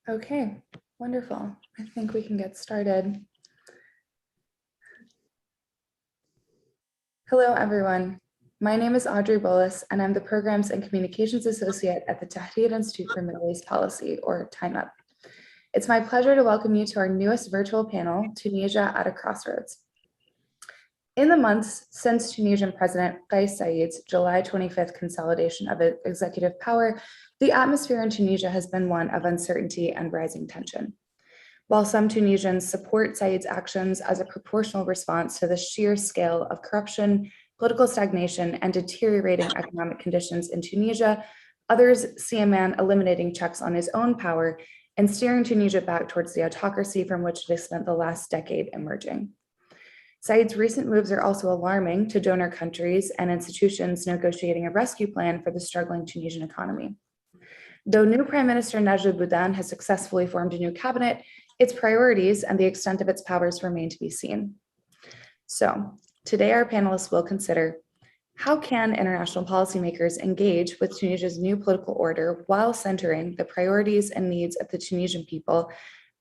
Okay, wonderful. I think we can get started. Hello, everyone. My name is Audrey Bullis, and I'm the Programs and Communications Associate at the Tahrir Institute for Middle East Policy, or TIMEP. It's my pleasure to welcome you to our newest virtual panel, Tunisia at a Crossroads. In the months since Tunisian President Saied's July 25th consolidation of executive power, the atmosphere in Tunisia has been one of uncertainty and rising tension. While some Tunisians support Saied's actions as a proportional response to the sheer scale of corruption, political stagnation, and deteriorating economic conditions in Tunisia, others see a man eliminating checks on his own power and steering Tunisia back towards the autocracy from which it has spent the last decade emerging. Saied's recent moves are also alarming to donor countries and institutions negotiating a rescue plan for the struggling Tunisian economy. Though new Prime Minister Najla Bouden has successfully formed a new cabinet, its priorities and the extent of its powers remain to be seen. So, today our panelists will consider how can international policymakers engage with Tunisia's new political order while centering the priorities and needs of the Tunisian people,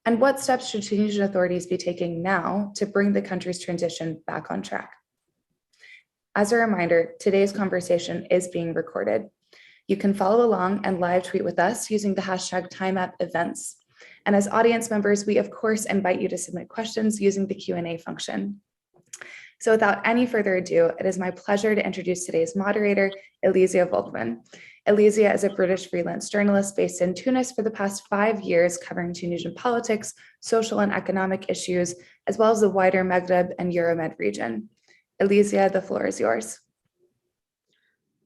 and what steps should Tunisian authorities be taking now to bring the country's transition back on track? As a reminder, today's conversation is being recorded. You can follow along and live tweet with us using the hashtag #TimeUpEvents. And as audience members, we of course invite you to submit questions using the Q&A function. So without any further ado, it is my pleasure to introduce today's moderator, Elizia Volkmann. Elizia is a British freelance journalist based in Tunis for the past 5 years, covering Tunisian politics, social and economic issues, as well as the wider Maghreb and Euromed region. Elizia, the floor is yours.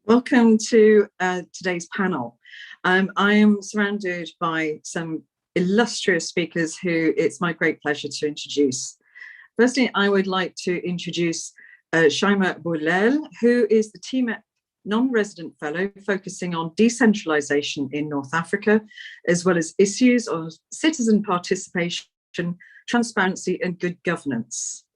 Welcome to today's panel. I am surrounded by some illustrious speakers who it's my great pleasure to introduce. Firstly, I would like to introduce Chaima Bouhlel, who is the TIMEP non-resident fellow focusing on decentralization in North Africa, as well as issues of citizen participation, transparency, and good governance.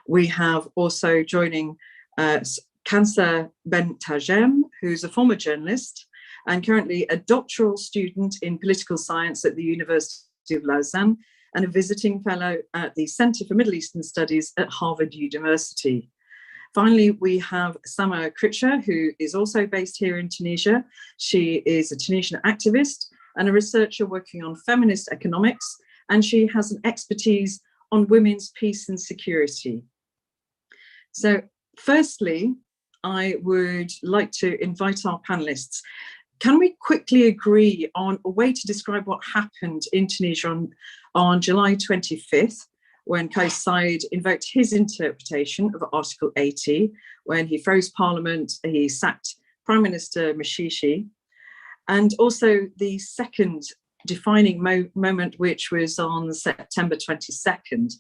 We have also joining Khansa Ben Tarjem, who's a former journalist and currently a doctoral student in political science at the University of Lausanne and a visiting fellow at the Center for Middle Eastern Studies at Harvard University. Finally, we have Samah Krichah, who is also based here in Tunisia. She is a Tunisian activist and a researcher working on feminist economics, and she has an expertise on women's peace and security. So firstly, I would like to invite our panelists. Can we quickly agree on a way to describe what happened in Tunisia on July 25th, when Kais Saied invoked his interpretation of Article 80, when he froze Parliament, he sacked Prime Minister Mishishi, and also the second defining moment, which was on September 22nd,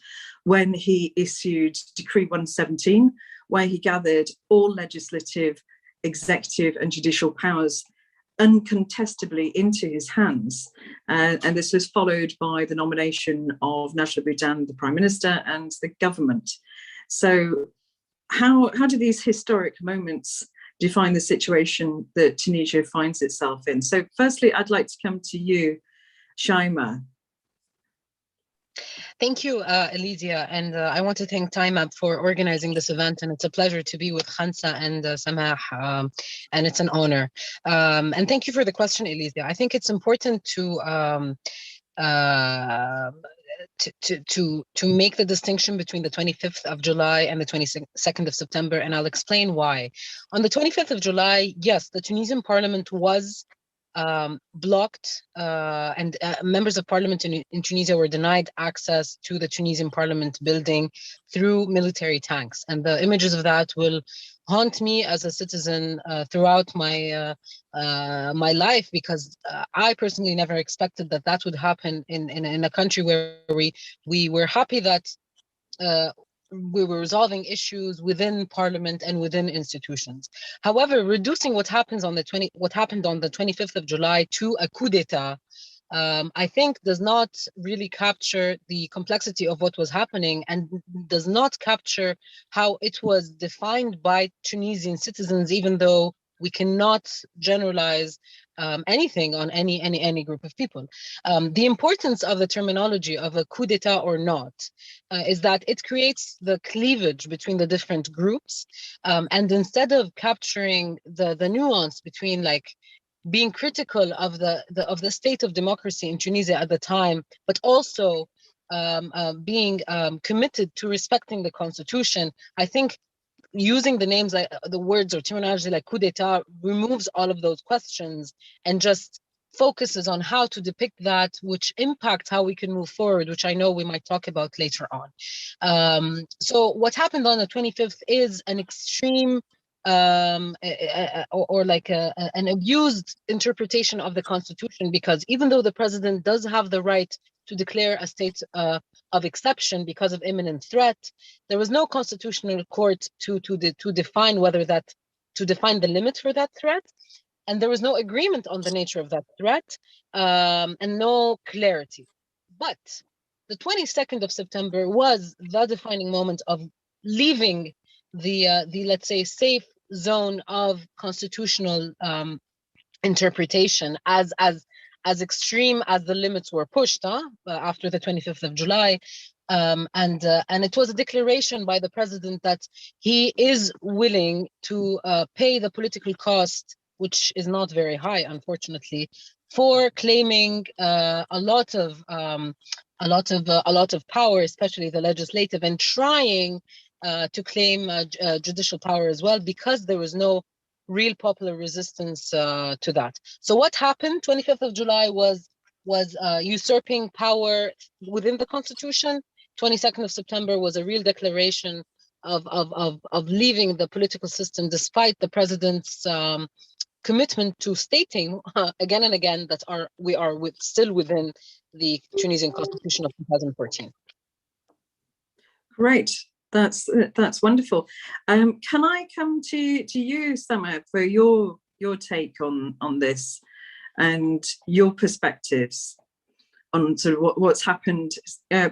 when he issued Decree 117, where he gathered all legislative, executive, and judicial powers uncontestably into his hands. And this was followed by the nomination of Najla Bouden, the Prime Minister, and the government. So how do these historic moments define the situation that Tunisia finds itself in? So firstly, I'd like to come to you, Chaima. Thank you, Elizia, and I want to thank TIMEP for organizing this event, and it's a pleasure to be with Khansa and Samah, and it's an honor. And thank you for the question, Elizia. I think it's important to make the distinction between the 25th of July and the 22nd of September, and I'll explain why. On the 25th of July, yes, the Tunisian parliament was blocked, and members of parliament in Tunisia were denied access to the Tunisian parliament building through military tanks. And the images of that will haunt me as a citizen throughout my my life, because I personally never expected that that would happen in a country where we were happy that we were resolving issues within parliament and within institutions. However, reducing what happened on the 25th of July to a coup d'etat, I think does not really capture the complexity of what was happening, and does not capture how it was defined by Tunisian citizens, even though We cannot generalize anything on any group of people. The importance of the terminology of a coup d'etat or not is that it creates the cleavage between the different groups, and instead of capturing the nuance between like being critical of the state of democracy in Tunisia at the time, but also being committed to respecting the constitution, I think using the names like the words or terminology like coup d'etat removes all of those questions and just focuses on how to depict that, which impacts how we can move forward, which I know we might talk about later on. So what happened on the 25th is an extreme or like an abused interpretation of the constitution, because even though the president does have the right to declare a state of exception because of imminent threat, there was no constitutional court to define whether that, to define the limit for that threat, and there was no agreement on the nature of that threat, and no clarity. But the 22nd of September was the defining moment of leaving the let's say safe zone of constitutional interpretation as extreme as the limits were pushed after the 25th of July. And it was a declaration by the president that he is willing to pay the political cost, which is not very high, unfortunately, for claiming a lot of power, especially the legislative, and trying to claim judicial power as well, because there was no real popular resistance to that. So what happened 25th of July was usurping power within the constitution. 22nd of September was a real declaration of leaving the political system, despite the president's commitment to stating again and again that we are still within the Tunisian constitution of 2014. Great. That's wonderful. Can I come to you, Samah, for your take on this and your perspectives on sort of what's happened?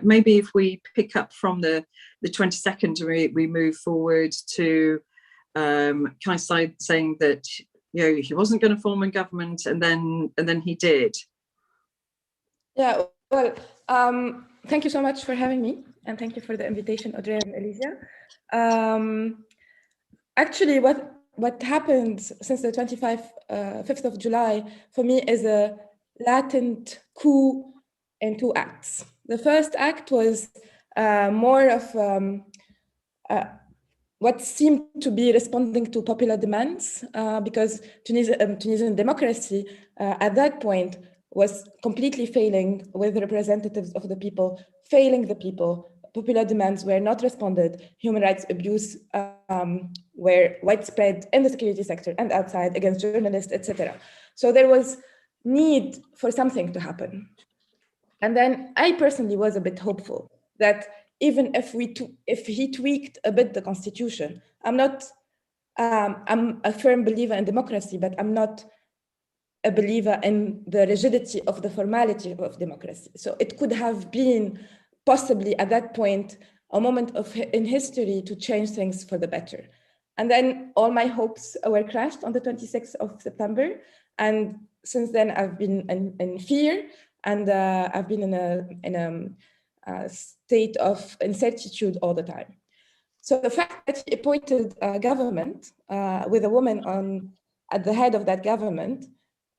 Maybe if we pick up from the 22nd, we move forward to Saied saying that he wasn't going to form a government, and then he did. Yeah. Well, thank you so much for having me. And thank you for the invitation, Audrey and Elizia. Actually, what happened since the 5th of July for me is a latent coup in two acts. The first act was more of what seemed to be responding to popular demands, because Tunisian democracy at that point was completely failing, with representatives of the people failing the people. Popular demands were not responded. Human rights abuse were widespread in the security sector and outside against journalists, etc. So there was need for something to happen. And then I personally was a bit hopeful that even if he tweaked a bit the constitution, I'm a firm believer in democracy, but I'm not a believer in the rigidity of the formality of democracy. So it could have been possibly at that point a moment in history to change things for the better. And then all my hopes were crushed on the 26th of September. And since then I've been in fear, and I've been in a state of incertitude all the time. So the fact that he appointed a government with a woman at the head of that government,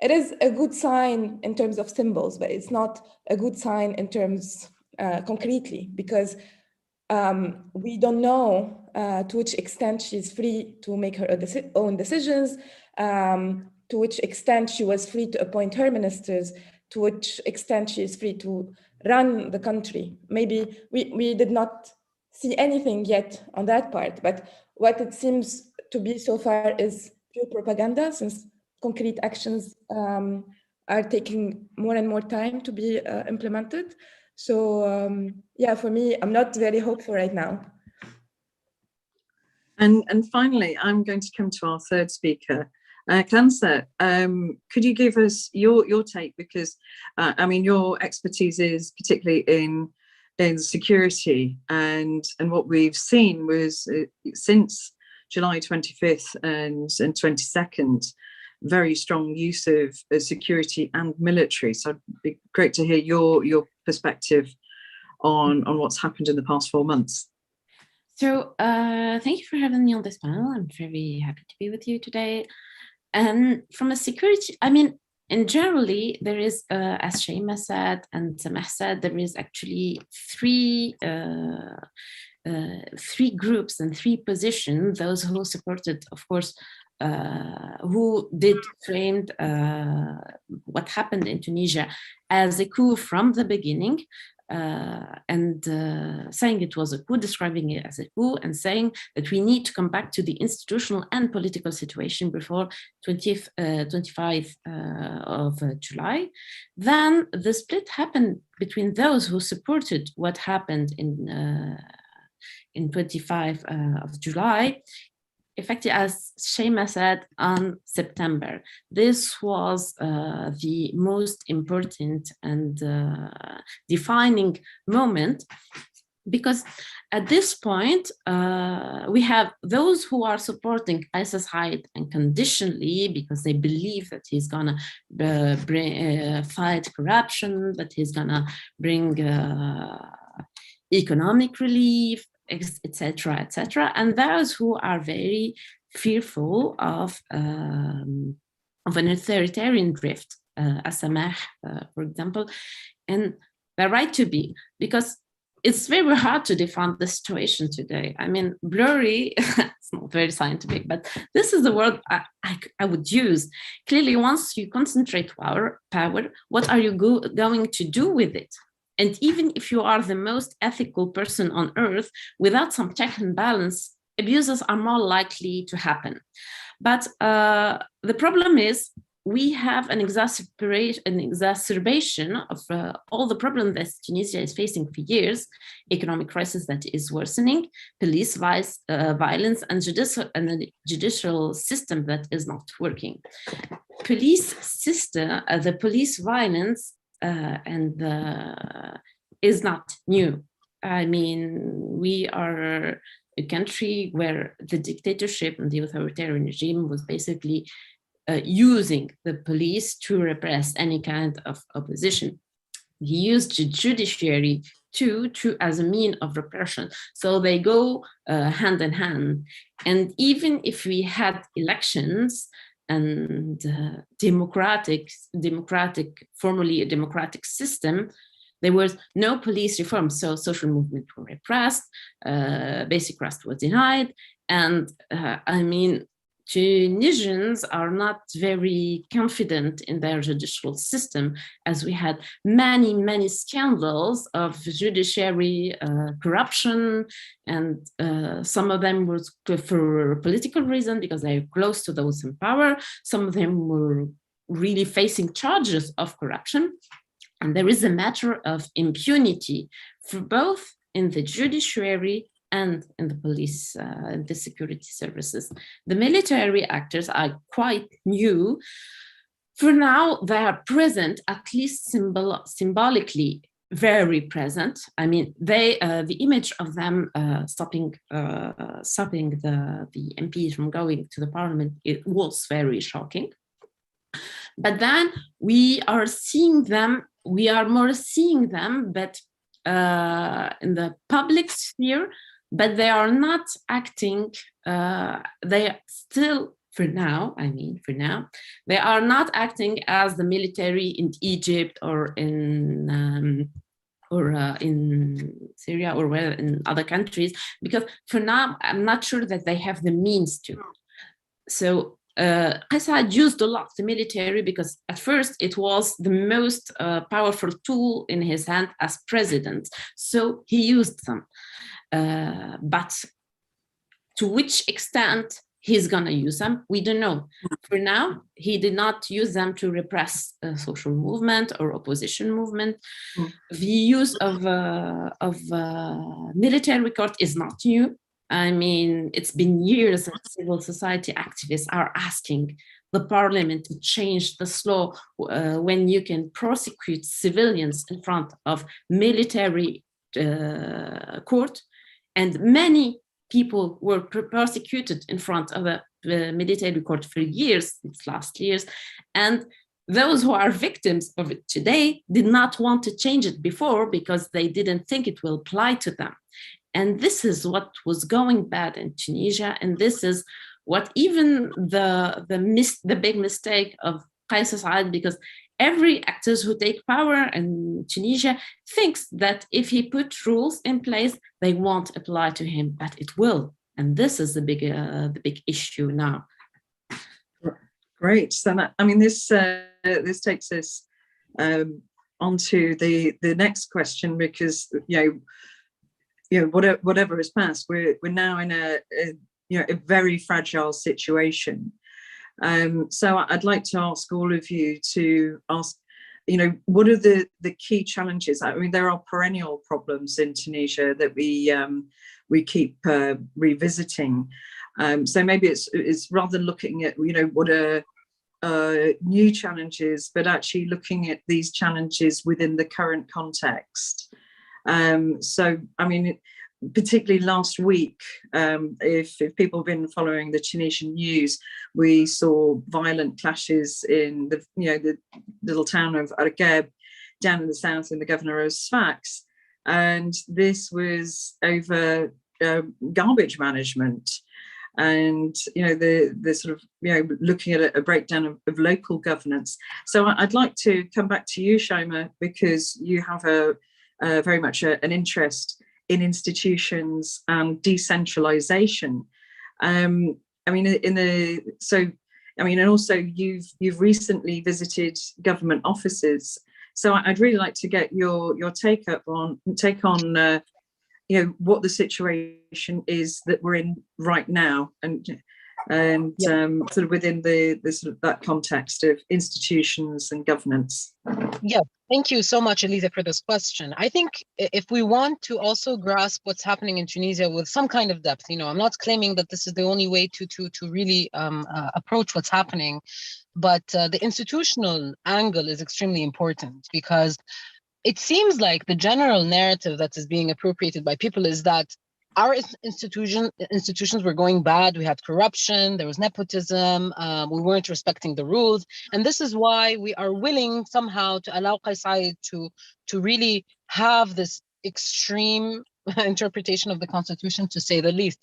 it is a good sign in terms of symbols, but it's not a good sign in terms concretely, because we don't know to which extent she's free to make her own decisions, to which extent she was free to appoint her ministers, to which extent she is free to run the country. Maybe we did not see anything yet on that part, but what it seems to be so far is pure propaganda, since concrete actions are taking more and more time to be implemented. So yeah, for me, I'm not very hopeful right now. And finally, I'm going to come to our third speaker. Khansa, could you give us your take? Because I mean, your expertise is particularly in security, and what we've seen was since July 25th and 22nd, very strong use of security and military. So it'd be great to hear your perspective on what's happened in the past 4 months. So thank you for having me on this panel. I'm very happy to be with you today. And from a security, I mean, in generally, there is, as Chaima said and Samah said, there is actually three groups and three positions. Those who supported, of course, who did framed what happened in Tunisia as a coup from the beginning, and saying it was a coup, describing it as a coup, and saying that we need to come back to the institutional and political situation before 25th of July. Then the split happened between those who supported what happened in 25th of July. Effectively, as Chaima said, on September. This was the most important and defining moment, because at this point, we have those who are supporting Saied unconditionally because they believe that he's gonna fight corruption, that he's gonna bring economic relief, etc., etc., and those who are very fearful of an authoritarian drift, as Samah, for example, and the right to be, because it's very hard to define the situation today. I mean, blurry, it's not very scientific, but this is the word I would use. Clearly, once you concentrate power, what are you going to do with it? And even if you are the most ethical person on earth, without some check and balance, abuses are more likely to happen. But the problem is we have an exacerbation of all the problems that Tunisia is facing for years: economic crisis that is worsening, police violence, and the judicial system that is not working. Police system, the police violence is not new. I mean, we are a country where the dictatorship and the authoritarian regime was basically using the police to repress any kind of opposition. He used the judiciary too as a mean of repression. So they go hand in hand. And even if we had elections and formerly a democratic system, there was no police reform. So social movements were repressed, basic rights was denied. And I mean, Tunisians are not very confident in their judicial system, as we had many, many scandals of judiciary corruption, and some of them were for political reason because they're close to those in power. Some of them were really facing charges of corruption. And there is a matter of impunity for both in the judiciary and in the police, the security services. The military actors are quite new. For now, they are present, at least symbolically, very present. I mean, the image of them stopping the MPs from going to the parliament, it was very shocking. But then we are seeing them, but in the public sphere, but they are not acting, they are still, for now, they are not acting as the military in Egypt or in Syria or in other countries, because for now, I'm not sure that they have the means to. So Saied used a lot the military because at first it was the most powerful tool in his hand as president. So he used them. But to which extent he's going to use them, we don't know. For now, he did not use them to repress a social movement or opposition movement. The use of military court is not new. I mean, it's been years that civil society activists are asking the parliament to change this law when you can prosecute civilians in front of military court. And many people were persecuted in front of the military court for years, it's last years, and those who are victims of it today did not want to change it before because they didn't think it will apply to them. And this is what was going bad in Tunisia, and this is what even the big mistake of Kais Saied, because every actor who take power in Tunisia thinks that if he put rules in place, they won't apply to him, but it will. And this is the big issue now. Great. So that, I mean, this takes us onto the next question, because whatever has passed, we're now in a very fragile situation. So I'd like to ask all of you to ask, what are the key challenges? I mean, there are perennial problems in Tunisia that we keep revisiting. So maybe it's rather looking at, what are new challenges, but actually looking at these challenges within the current context. So, I mean, particularly last week, if people have been following the Tunisian news, we saw violent clashes in the little town of Argheb down in the south in the governor of Sfax, and this was over garbage management, and the sort of looking at a breakdown of local governance. So I'd like to come back to you, Chaima, because you have very much an interest in institutions and decentralization. And also you've recently visited government offices. So I'd really like to get your take on what the situation is that we're in right now, and sort of within the sort of that context of institutions and governance. Yeah, thank you so much, Elizia, for this question. I think if we want to also grasp what's happening in Tunisia with some kind of depth, I'm not claiming that this is the only way to really approach what's happening, but the institutional angle is extremely important, because it seems like the general narrative that is being appropriated by people is that our institutions were going bad. We had corruption, there was nepotism, we weren't respecting the rules. And this is why we are willing somehow to allow Kais Saied to really have this extreme interpretation of the constitution, to say the least,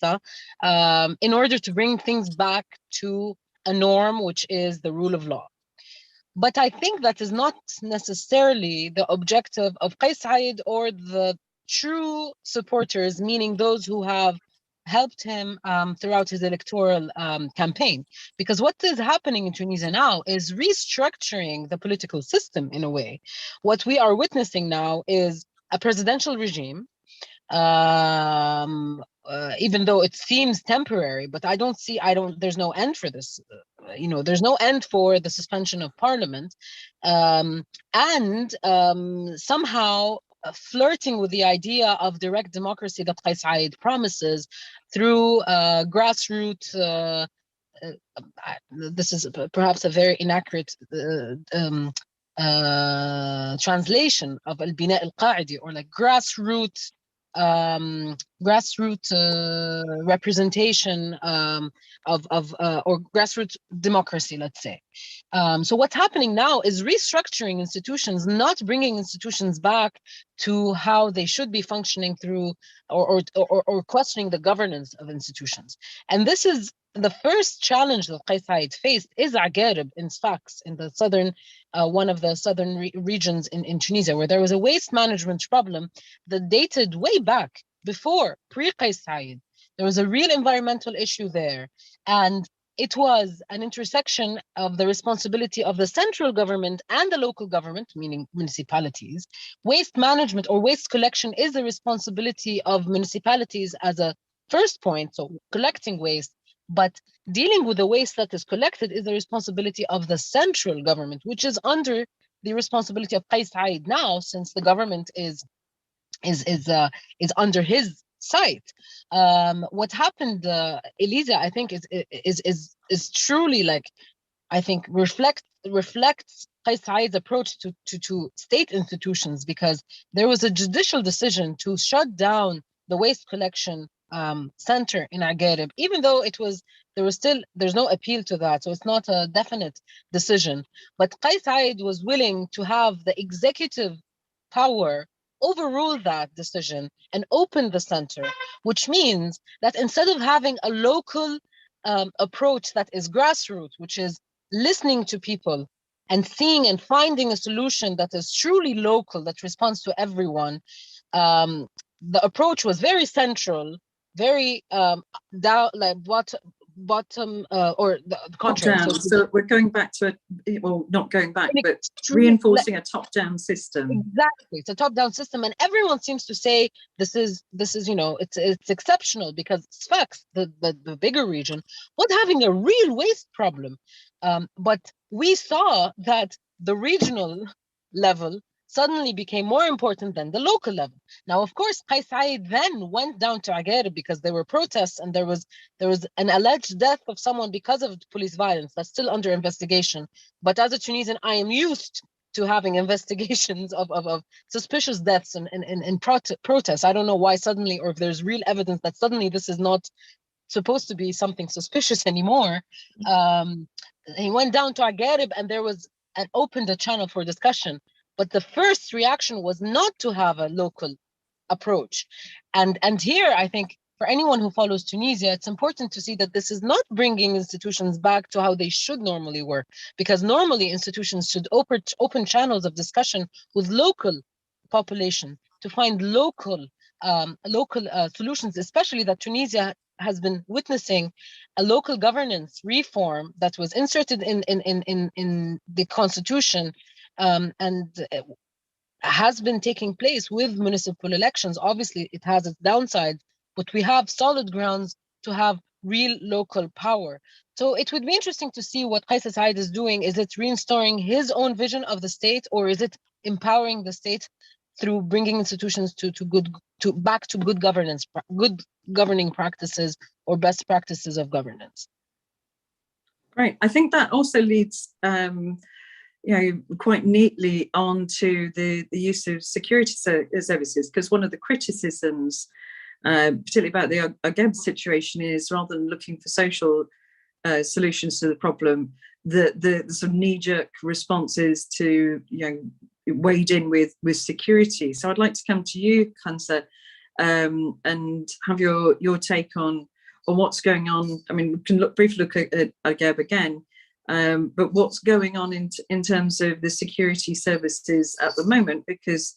in order to bring things back to a norm, which is the rule of law. But I think that is not necessarily the objective of Kais Saied or the true supporters, meaning those who have helped him throughout his electoral campaign. Because what is happening in Tunisia now is restructuring the political system in a way. What we are witnessing now is a presidential regime, even though it seems temporary, but there's no end for this. There's no end for the suspension of parliament, and somehow flirting with the idea of direct democracy that Kais Saied promises through grassroots. This is perhaps a very inaccurate translation of al-bina al-qa'idi, or like grassroots representation or grassroots democracy, let's say. So what's happening now is restructuring institutions, not bringing institutions back to how they should be functioning through, or questioning the governance of institutions. And this is the first challenge that Kais Saied faced, is Agharib in Sfax, in the southern, one of the southern regions in Tunisia, where there was a waste management problem that dated way back before, pre-Kais Saied. There was a real environmental issue there. And it was an intersection of the responsibility of the central government and the local government, meaning municipalities. Waste management or waste collection is the responsibility of municipalities as a first point, so collecting waste. But dealing with the waste that is collected is the responsibility of the central government, which is under the responsibility of Kais Saied now, since the government is under his sight. What happened, Elizia, I think is truly, like, I think reflects Kais Saied's approach to state institutions, because there was a judicial decision to shut down the waste collection center in Agharib, even though there's no appeal to that, so it's not a definite decision. But Saied was willing to have the executive power overrule that decision and open the center, which means that instead of having a local approach that is grassroots, which is listening to people and seeing and finding a solution that is truly local, that responds to everyone, the approach was very central, very down, like bottom or the contrary. Top down. So we're going back to well, not going back, but reinforcing a top-down system. Exactly, it's a top-down system, and everyone seems to say this is it's exceptional because Sfax, the bigger region, was having a real waste problem, but we saw that the regional level suddenly became more important than the local level. Now, of course, Saied then went down to Agharib because there were protests and there was an alleged death of someone because of police violence that's still under investigation. But as a Tunisian, I am used to having investigations of suspicious deaths and protests. I don't know why suddenly, or if there's real evidence that suddenly this is not supposed to be something suspicious anymore. He went down to Agharib and there was opened a channel for discussion. But the first reaction was not to have a local approach. And here, I think, for anyone who follows Tunisia, it's important to see that this is not bringing institutions back to how they should normally work, because normally institutions should open channels of discussion with local population to find local solutions, especially that Tunisia has been witnessing a local governance reform that was inserted in the constitution, and has been taking place with municipal elections. Obviously, it has its downsides, but we have solid grounds to have real local power. So it would be interesting to see what Saied is doing. Is it restoring his own vision of the state, or is it empowering the state through bringing institutions back to good governance, good governing practices, or best practices of governance? Right. I think that also leads quite neatly onto the use of security services, because one of the criticisms, particularly about the Agharib situation, is rather than looking for social solutions to the problem, the sort of knee-jerk responses to wade in with security. So I'd like to come to you, Khansa, and have your take on what's going on. I mean, we can briefly look at Agharib again. But what's going on in terms of the security services at the moment? Because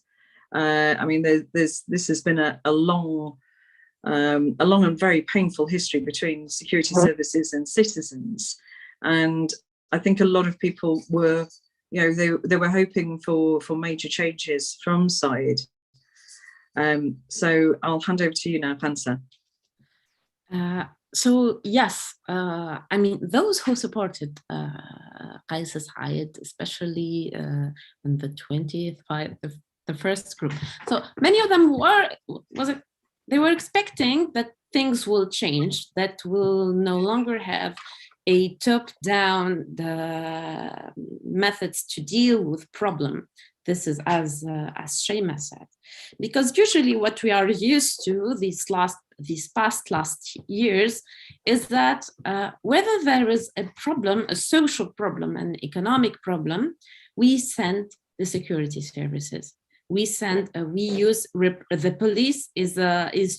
I mean, this has been a long and very painful history between security services and citizens, and I think a lot of people were, they were hoping for major changes from Saied. So I'll hand over to you now, Khansa. So yes, I mean, those who supported Saied, especially in the 20th, the first group. So many of them they were expecting that things will change, that we'll no longer have a top-down methods to deal with problem. This is as Chaima said, because usually what we are used to these past years is that whether there is a problem, a social problem, an economic problem, we send the security services. The police is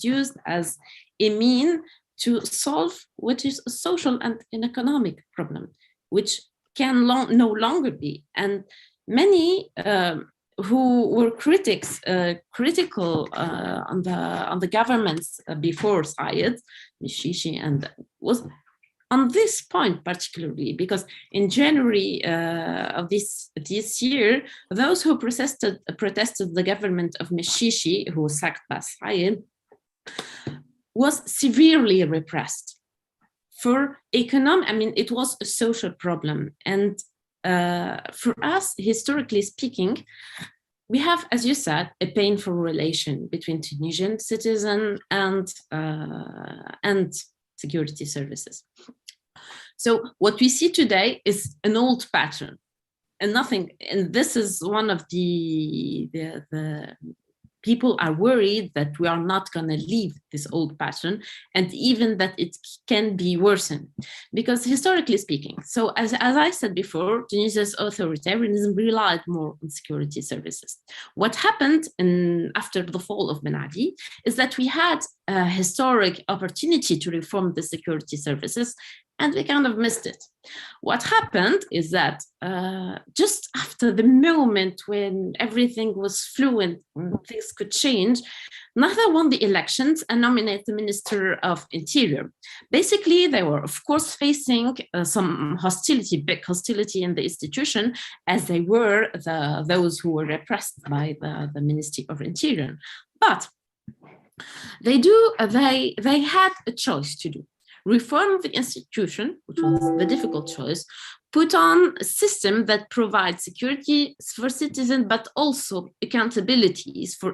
used as a mean to solve what is a social and an economic problem, which can no longer be. And many who were critical on the governments before Saied, Mishishi, and was on this point particularly, because in January of this year, those who protested the government of Mishishi, who was sacked by Saied, was severely repressed for economic. I mean, it was a social problem, and for us, historically speaking, we have, as you said, a painful relation between Tunisian citizen and security services. So what we see today is an old pattern, and nothing. And this is one of the people are worried that we are not going to leave this old pattern, and even that it can be worsened. Because historically speaking, so as I said before, Tunisia's authoritarianism relied more on security services. What happened after the fall of Ben Ali is that we had a historic opportunity to reform the security services, and we kind of missed it. What happened is that just after the moment when everything was fluent, things could change, Najla won the elections and nominated the Minister of Interior. Basically, they were, of course, facing some hostility, big hostility in the institution, as they were those who were repressed by the Ministry of Interior. But they had a choice to do. Reform the institution, which was the difficult choice, put on a system that provides security for citizens, but also accountabilities for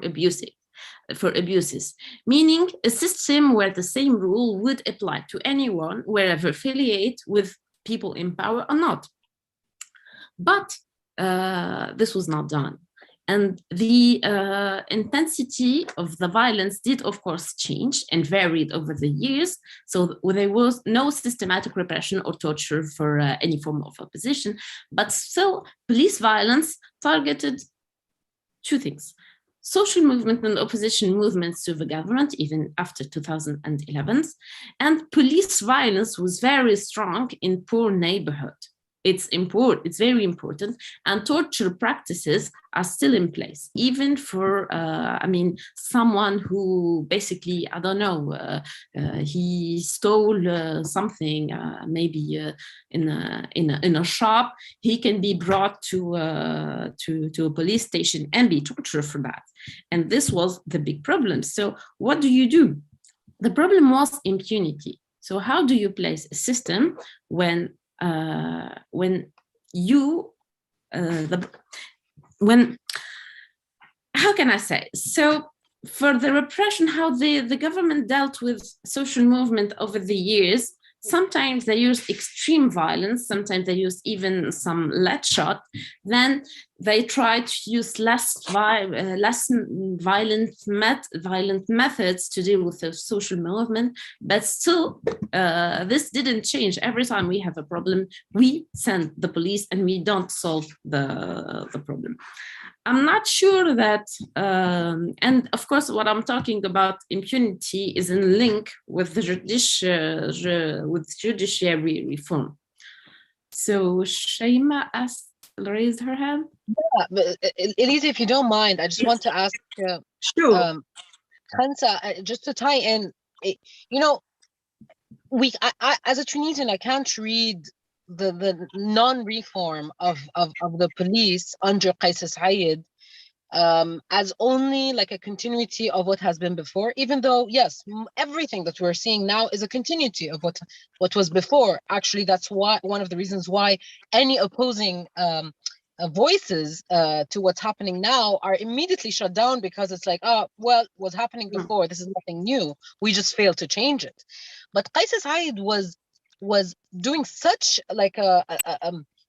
abuses, meaning a system where the same rule would apply to anyone, wherever affiliate with people in power or not. But this was not done. And the intensity of the violence did, of course, change and varied over the years. So there was no systematic repression or torture for any form of opposition, but still police violence targeted two things: social movement and opposition movements to the government, even after 2011, and police violence was very strong in poor neighborhoods. It's very important, and torture practices are still in place, even for, someone who basically, I don't know, he stole something, maybe in a shop. He can be brought to a police station and be tortured for that. And this was the big problem. So what do you do? The problem was impunity. So how do you place a system when how can I say? So for the repression, how the government dealt with social movement over the years, sometimes they used extreme violence, sometimes they used even some lead shot. Then they tried to use less violent methods to deal with the social movement, but still this didn't change. Every time we have a problem, we send the police and we don't solve the problem. I'm not sure that, and of course, what I'm talking about, impunity, is in link with the judiciary reform. So Chaima raised her hand. Yeah, but Elizia, if you don't mind, I just want to ask sure. Khansa, just to tie in, I as a Tunisian, I can't read the non-reform of the police under Saied as only like a continuity of what has been before, even though, yes, everything that we're seeing now is a continuity of what was before. Actually, that's why one of the reasons why any opposing voices to what's happening now are immediately shut down, because it's like, oh, well, what's happening before, this is nothing new, we just failed to change it. But Saied was doing such like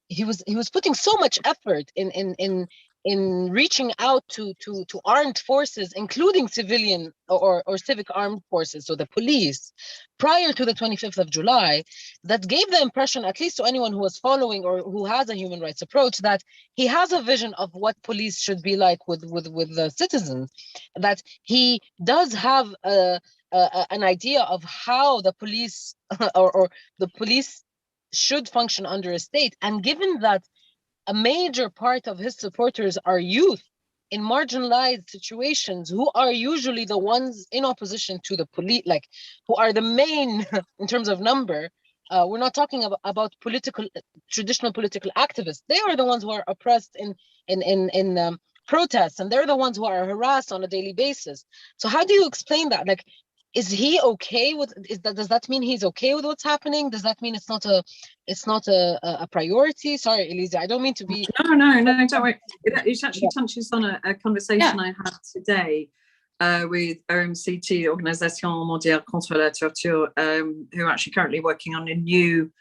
he was putting so much effort in reaching out to armed forces, including civilian or civic armed forces, so the police, prior to the 25th of July, that gave the impression, at least to anyone who was following or who has a human rights approach, that he has a vision of what police should be like with the citizens, that he does have an idea of how the police or the police should function under a state. And given that a major part of his supporters are youth in marginalized situations, who are usually the ones in opposition to the police, like who are the main in terms of number. We're not talking about traditional political activists. They are the ones who are oppressed in protests, and they're the ones who are harassed on a daily basis. So how do you explain that? Like, is he okay with? Does that mean he's okay with what's happening? Does that mean it's not a priority? Sorry, Elizia, I don't mean to be. No, don't worry. It actually touches on a conversation I had today with OMCT, Organisation Mondiale contre la Torture, who are actually currently working on a new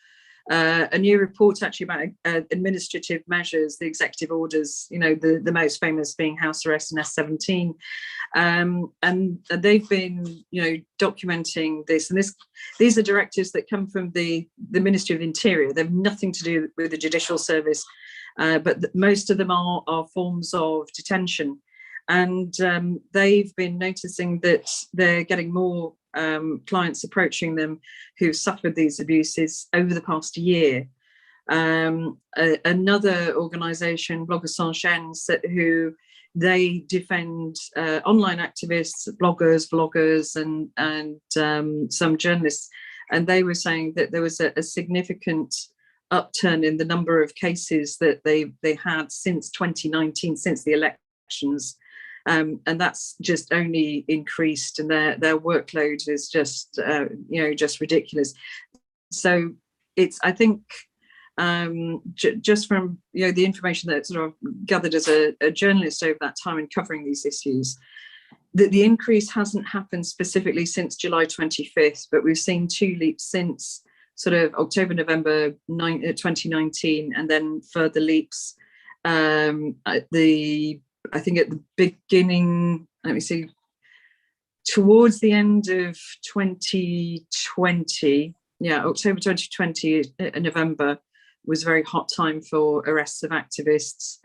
a new report actually about administrative measures, the executive orders, the most famous being house arrest and S17. And they've been, documenting this. And these are directives that come from the Ministry of the Interior. They have nothing to do with the judicial service, but most of them are forms of detention. And they've been noticing that they're getting more clients approaching them who've suffered these abuses over the past year. Another organisation, Bloggers Sans Chaînes, who they defend online activists, bloggers, vloggers, and some journalists. And they were saying that there was a significant upturn in the number of cases that they had since 2019, since the elections. And that's just only increased, and their workload is just just ridiculous. So I think just from the information that sort of gathered as a journalist over that time in covering these issues, that the increase hasn't happened specifically since July 25th, but we've seen two leaps since sort of October, November 2019, and then further leaps. I think at the beginning, let me see, towards the end of 2020, October 2020, November was a very hot time for arrests of activists.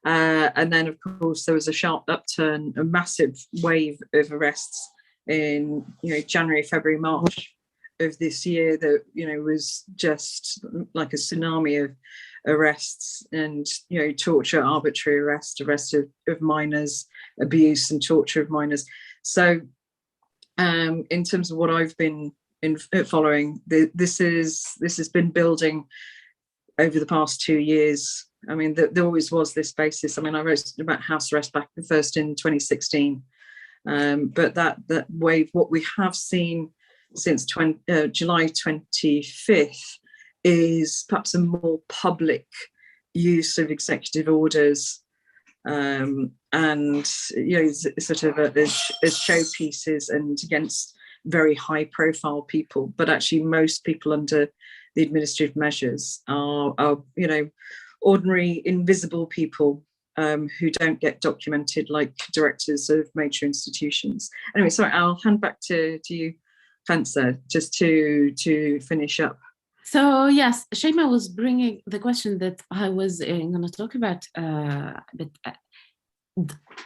And then, of course, there was a sharp upturn, a massive wave of arrests in January, February, March of this year that was just like a tsunami of arrests and torture, arbitrary arrest of minors, abuse and torture of minors. So in terms of what I've been following, this has been building over the past 2 years. I mean, there always was this basis. I mean, I wrote about house arrest back first in 2016, but that wave, what we have seen since July 25th, is perhaps a more public use of executive orders, and sort of as showpieces and against very high profile people. But actually most people under the administrative measures are ordinary invisible people who don't get documented, like directors of major institutions. Anyway, sorry, I'll hand back to you, Khansa, just to finish up. So yes, Chaima was bringing the question that I was going to talk about.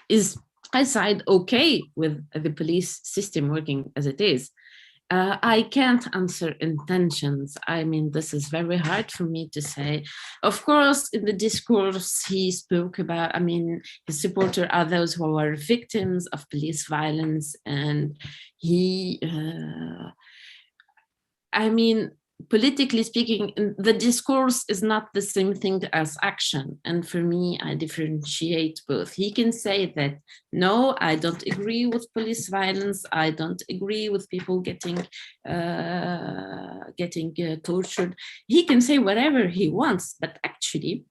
Is Saied okay with the police system working as it is? I can't answer intentions. I mean, this is very hard for me to say. Of course, in the discourse he spoke about, I mean, his supporters are those who are victims of police violence, and he, politically speaking, the discourse is not the same thing as action. And for me, I differentiate both. He can say that, no, I don't agree with police violence. I don't agree with people getting tortured. He can say whatever he wants, but actually,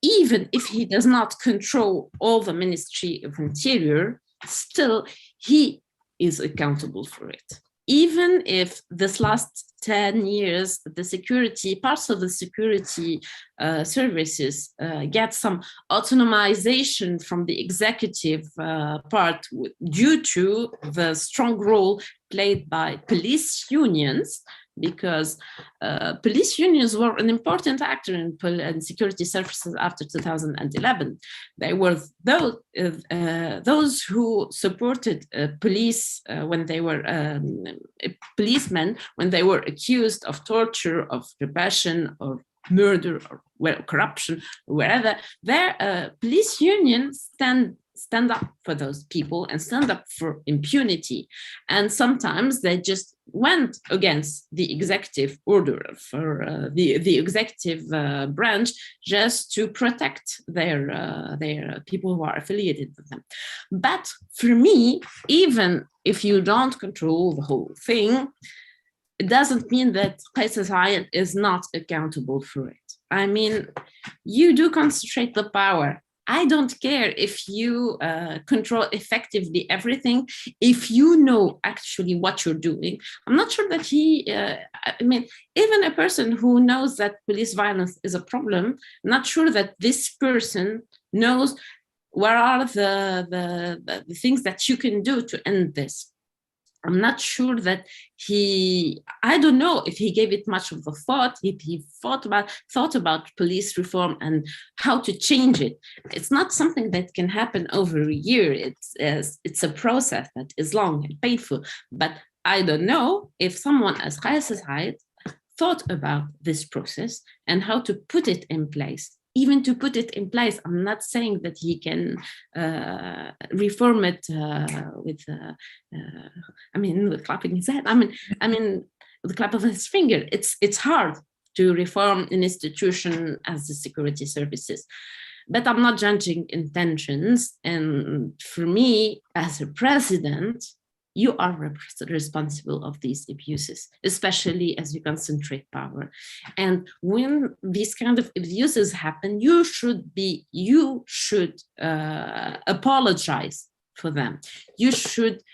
even if he does not control all the Ministry of Interior, still he is accountable for it. Even if this last 10 years, the security, parts of the security services get some autonomization from the executive part due to the strong role played by police unions, because police unions were an important actor in security services after 2011. They were those who supported police when they were policemen, when they were accused of torture, of repression, or murder, or corruption, wherever. Their police unions stand up for those people and stand up for impunity. And sometimes they just went against the executive order for the executive branch, just to protect their people who are affiliated with them. But for me, even if you don't control the whole thing, it doesn't mean that Saied is not accountable for it. I mean, you do concentrate the power. I don't care if you control effectively everything, if you know actually what you're doing. I'm not sure that he, I mean, even a person who knows that police violence is a problem, I'm not sure that this person knows what are the things that you can do to end this. I'm not sure that I don't know if he gave it much of a thought, if he thought about police reform and how to change it. It's not something that can happen over a year. It's a process that is long and painful. But I don't know if someone as Saied thought about this process and how to put it in place. Even to put it in place, I'm not saying that he can reform it with clapping his head. I mean, with the clap of his finger. It's hard to reform an institution as the security services. But I'm not judging intentions. And for me, as a president, you are responsible of these abuses, especially as you concentrate power. And when these kind of abuses happen, you should apologize for them. You should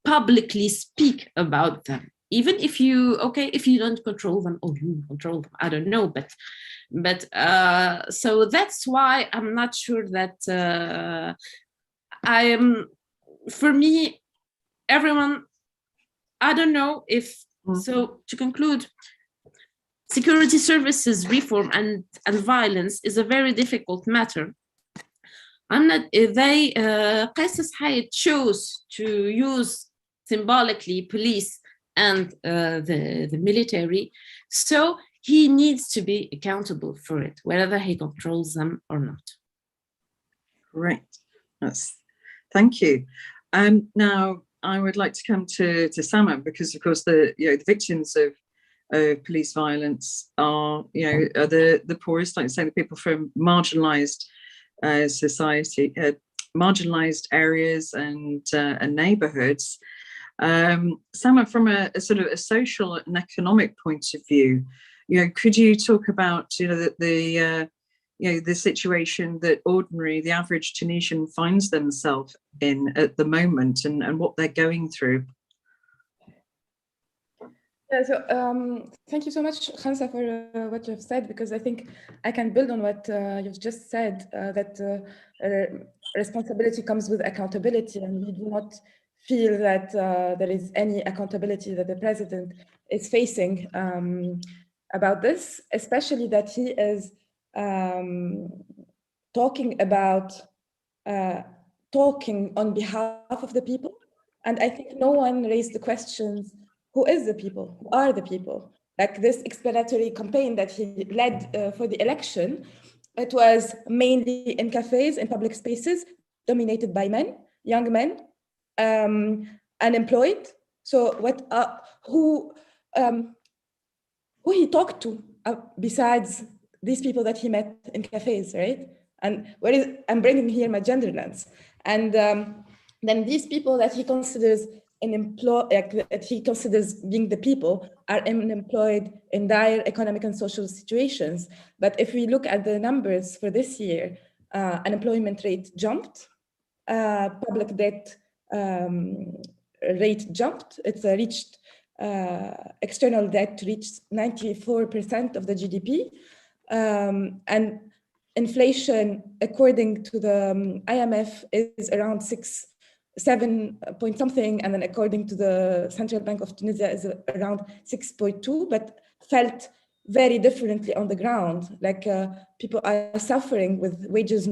publicly speak about them, even if you don't control them, or you control them, I don't know, but so that's why I'm not sure that for me, everyone, I don't know if, so to conclude, security services reform and violence is a very difficult matter. Saied chose to use symbolically police and the military, so he needs to be accountable for it, whether he controls them or not. Great, thank you. Now, I would like to come to Samah, because of course the victims of police violence are the poorest, like say the people from marginalized society, marginalized areas and neighborhoods. Samah, from a sort of a social and economic point of view, could you talk about the situation that the average Tunisian finds themselves in at the moment, and what they're going through? Yeah, so thank you so much, Khansa, for what you've said, because I think I can build on what you've just said, that responsibility comes with accountability, and we do not feel that there is any accountability that the president is facing about this, especially that he is talking on behalf of the people. And I think no one raised the questions, who is the people? Who are the people? Like this explanatory campaign that he led for the election, it was mainly in cafes, in public spaces, dominated by men, young men, unemployed. So who he talked to besides these people that he met in cafes, right? And I'm bringing here my gender lens. And then these people that he considers that he considers being the people are unemployed in dire economic and social situations. But if we look at the numbers for this year, unemployment rate jumped, public debt rate jumped. It's reached external debt reached 94% of the GDP, and inflation, according to the IMF, is around 7 point something, and then according to the Central Bank of Tunisia is around 6.2, but felt very differently on the ground. Like people are suffering with wages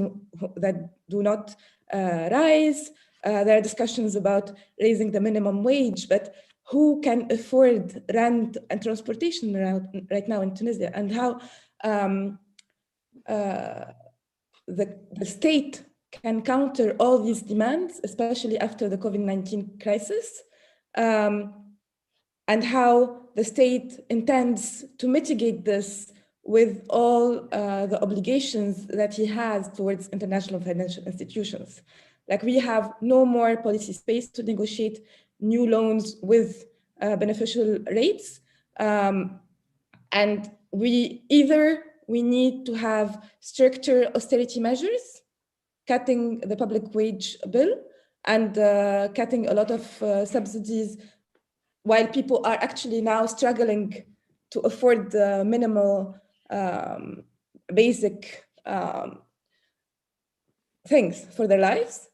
that do not rise. There are discussions about raising the minimum wage, but who can afford rent and transportation right now in Tunisia, and how the state can counter all these demands, especially after the COVID-19 crisis, and how the state intends to mitigate this with all the obligations that he has towards international financial institutions. Like, we have no more policy space to negotiate new loans with beneficial rates. And we need to have stricter austerity measures, cutting the public wage bill and cutting a lot of subsidies, while people are actually now struggling to afford the minimal basic things for their lives,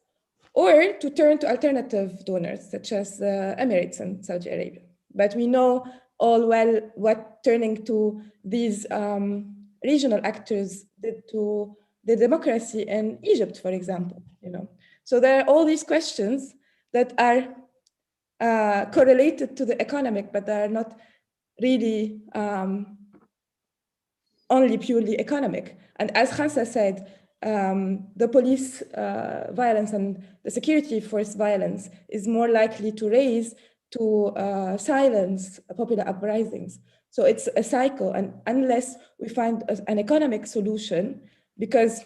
or to turn to alternative donors such as Emirates and Saudi Arabia. But we know all well what turning to these regional actors did to the democracy in Egypt, for example. So there are all these questions that are correlated to the economic, but they are not really only purely economic. And as Khansa said, the police violence and the security force violence is more likely to raise to silence popular uprisings. So it's a cycle, and unless we find an economic solution, because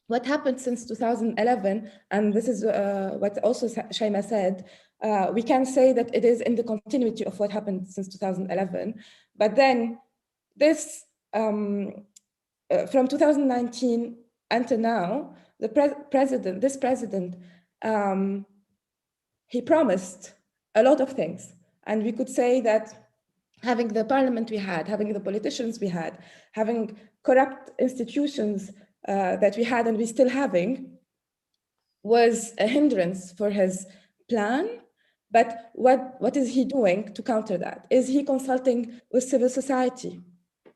what happened since 2011, and this is what also Chaima said, we can say that it is in the continuity of what happened since 2011, but then this, from 2019 until now, this president, he promised a lot of things. And we could say that having the parliament we had, having the politicians we had, having corrupt institutions that we had and we still having, was a hindrance for his plan. But what is he doing to counter that? Is he consulting with civil society?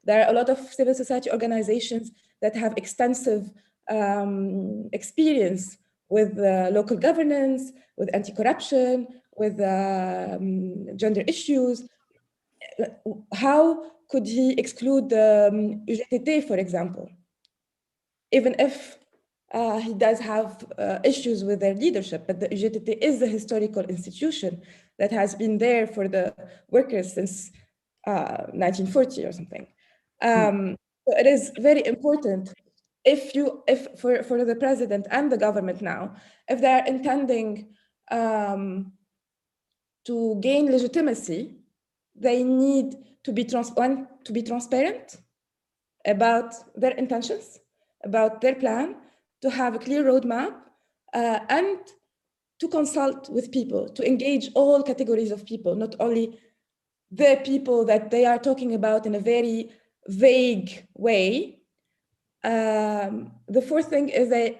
There are a lot of civil society organizations that have extensive experience with local governance, with anti-corruption, with gender issues. How could he exclude the UGTT, for example? Even if he does have issues with their leadership, but the UGTT is a historical institution that has been there for the workers since 1940 or something. So it is very important if for the president and the government now, if they are intending to gain legitimacy, they need to be transparent about their intentions, about their plan, to have a clear roadmap, and to consult with people, to engage all categories of people, not only the people that they are talking about in a very vague way. The fourth thing is that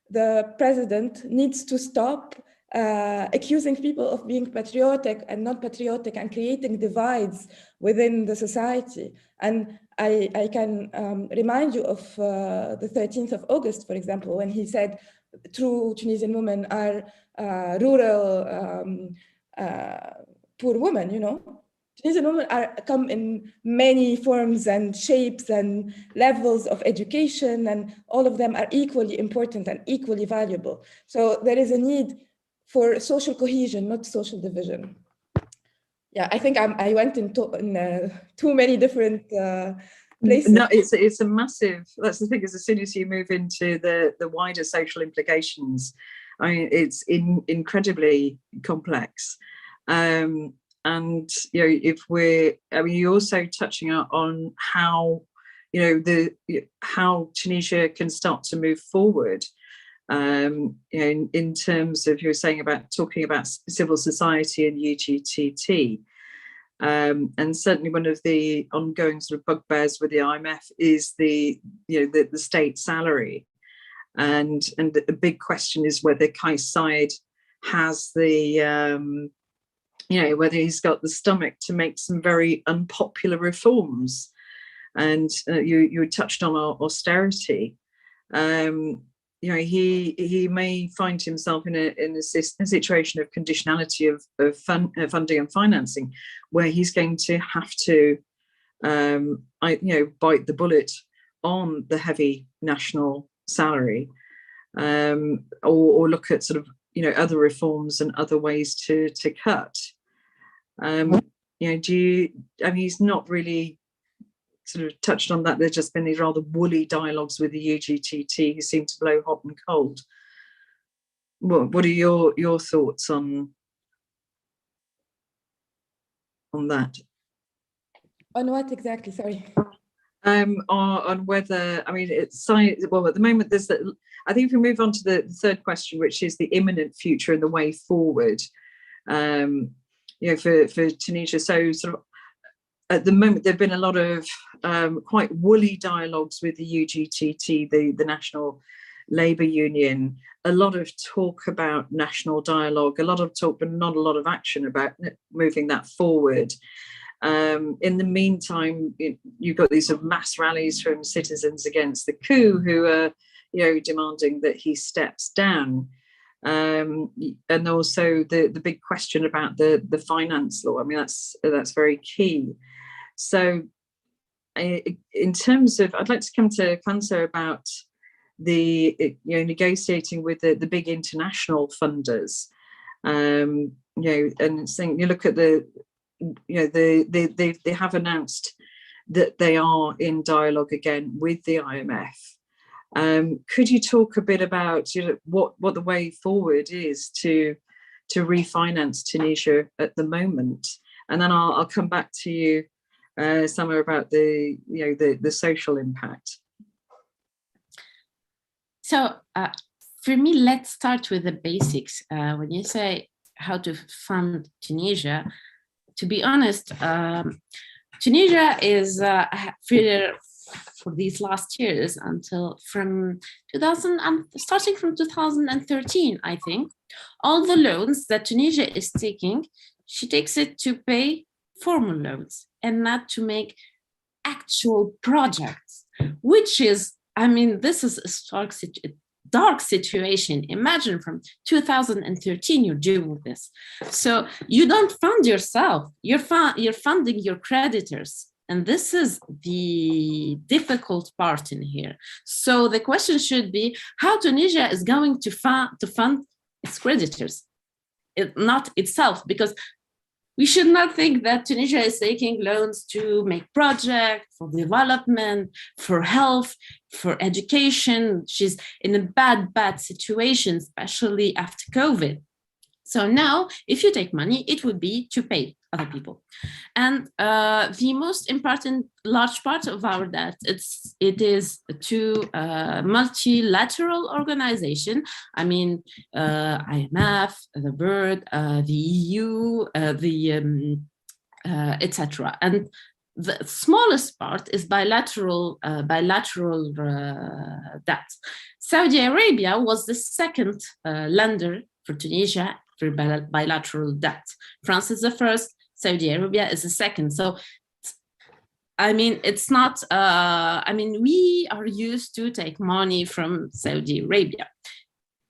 the president needs to stop accusing people of being patriotic and not patriotic and creating divides within the society. And I can remind you of the 13th of August, for example, when he said true Tunisian women are rural poor women, Tunisian women come in many forms and shapes and levels of education, and all of them are equally important and equally valuable. So there is a need for social cohesion, not social division. Yeah, I think I went in too many different places. No, it's a massive, that's the thing, is as soon as you move into the wider social implications, I mean, it's incredibly complex. And if you're also touching on how how Tunisia can start to move forward, in terms of, you were saying about talking about civil society and UGTT, and certainly one of the ongoing sort of bugbears with the IMF is the state salary, and the big question is whether Saied has the whether he's got the stomach to make some very unpopular reforms. And you touched on austerity. He may find himself in a situation of conditionality of funding and financing, where he's going to have to bite the bullet on the heavy national salary, or look at sort of other reforms and other ways to cut. He's not really sort of touched on that. There's just been these rather woolly dialogues with the UGTT who seem to blow hot and cold. What are your thoughts on that? On what exactly? Sorry. On whether, I mean, it's science. Well, at the moment, there's that. I think if we move on to the third question, which is the imminent future and the way forward, for Tunisia. So sort of at the moment, there've been a lot of quite woolly dialogues with the UGTT, the National Labour Union. A lot of talk about national dialogue, a lot of talk, but not a lot of action about moving that forward. In the meantime, you've got these sort of mass rallies from citizens against the coup who are, demanding that he steps down. And also the big question about the finance law. I mean, that's very key. So in terms of, I'd like to come to Khansa about the negotiating with the big international funders. And saying, you look at they have announced that they are in dialogue again with the IMF. Could you talk a bit about what the way forward is to refinance Tunisia at the moment, and then I'll come back to you, Samah, about the social impact. So for me, let's start with the basics. When you say how to fund Tunisia, to be honest, Tunisia is for these last years until starting from 2013, I think, all the loans that Tunisia is taking, she takes it to pay formal loans and not to make actual projects, which is, I mean, this is a dark situation. Imagine from 2013 you're doing this. So you don't fund yourself, you're funding your creditors. And this is the difficult part in here. So the question should be how Tunisia is going to fund its creditors, not itself, because we should not think that Tunisia is taking loans to make projects for development, for health, for education. She's in a bad situation, especially after COVID. So now, if you take money, it would be to pay other people. And the most important large part of our debt, it is to multilateral organization. I mean, IMF, the BERD, the EU, etc. And the smallest part is bilateral debt. Saudi Arabia was the second lender for Tunisia for bilateral debt. France is the first, Saudi Arabia is the second. So, I mean, it's not, we are used to take money from Saudi Arabia.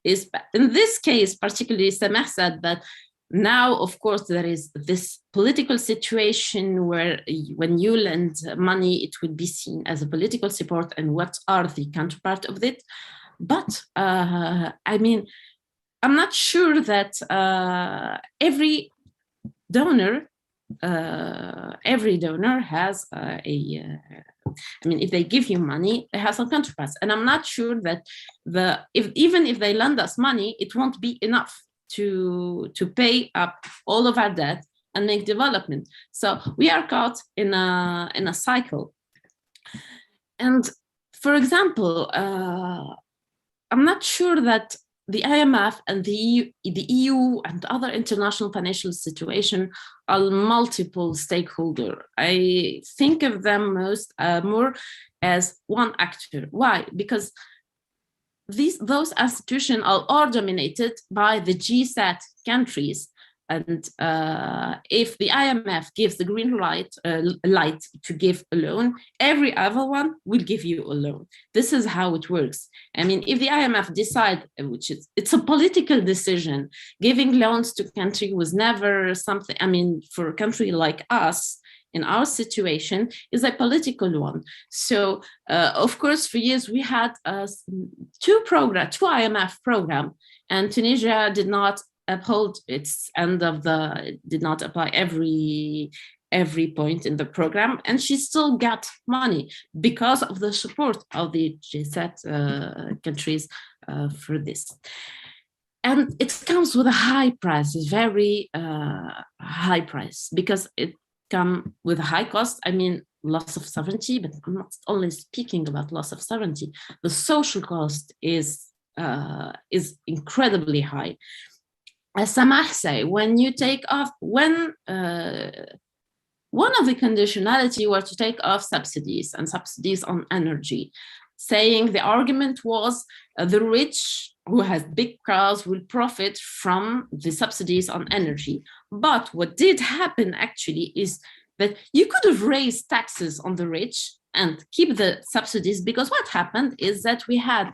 In this case, particularly, Samah said that now, of course, there is this political situation where when you lend money, it would be seen as a political support and what are the counterpart of it. But, I'm not sure that every donor has if they give you money, they have some counterparts. And I'm not sure that even if they lend us money, it won't be enough to pay up all of our debt and make development. So we are caught in a cycle. And for example, I'm not sure that the IMF and the EU and other international financial situation are multiple stakeholders. I think of them more as one actor. Why? Because those institutions are all dominated by the G7 countries. And if the IMF gives the green light to give a loan, every other one will give you a loan. This is how it works. I mean, if the IMF decide, it's a political decision, giving loans to country was never something, for a country like us, in our situation, is a political one. So, of course, for years we had two IMF program, and Tunisia did not uphold its did not apply every point in the program, and she still got money because of the support of the G7 countries for this. And it comes with a high price, it's very high price, because it comes with a high cost. I mean, loss of sovereignty, but I'm not only speaking about loss of sovereignty. The social cost is incredibly high. As Samah say, when you take off, when one of the conditionality were to take off subsidies and subsidies on energy, saying the argument was the rich who has big cars will profit from the subsidies on energy. But what did happen actually is that you could have raised taxes on the rich and keep the subsidies, because what happened is that we had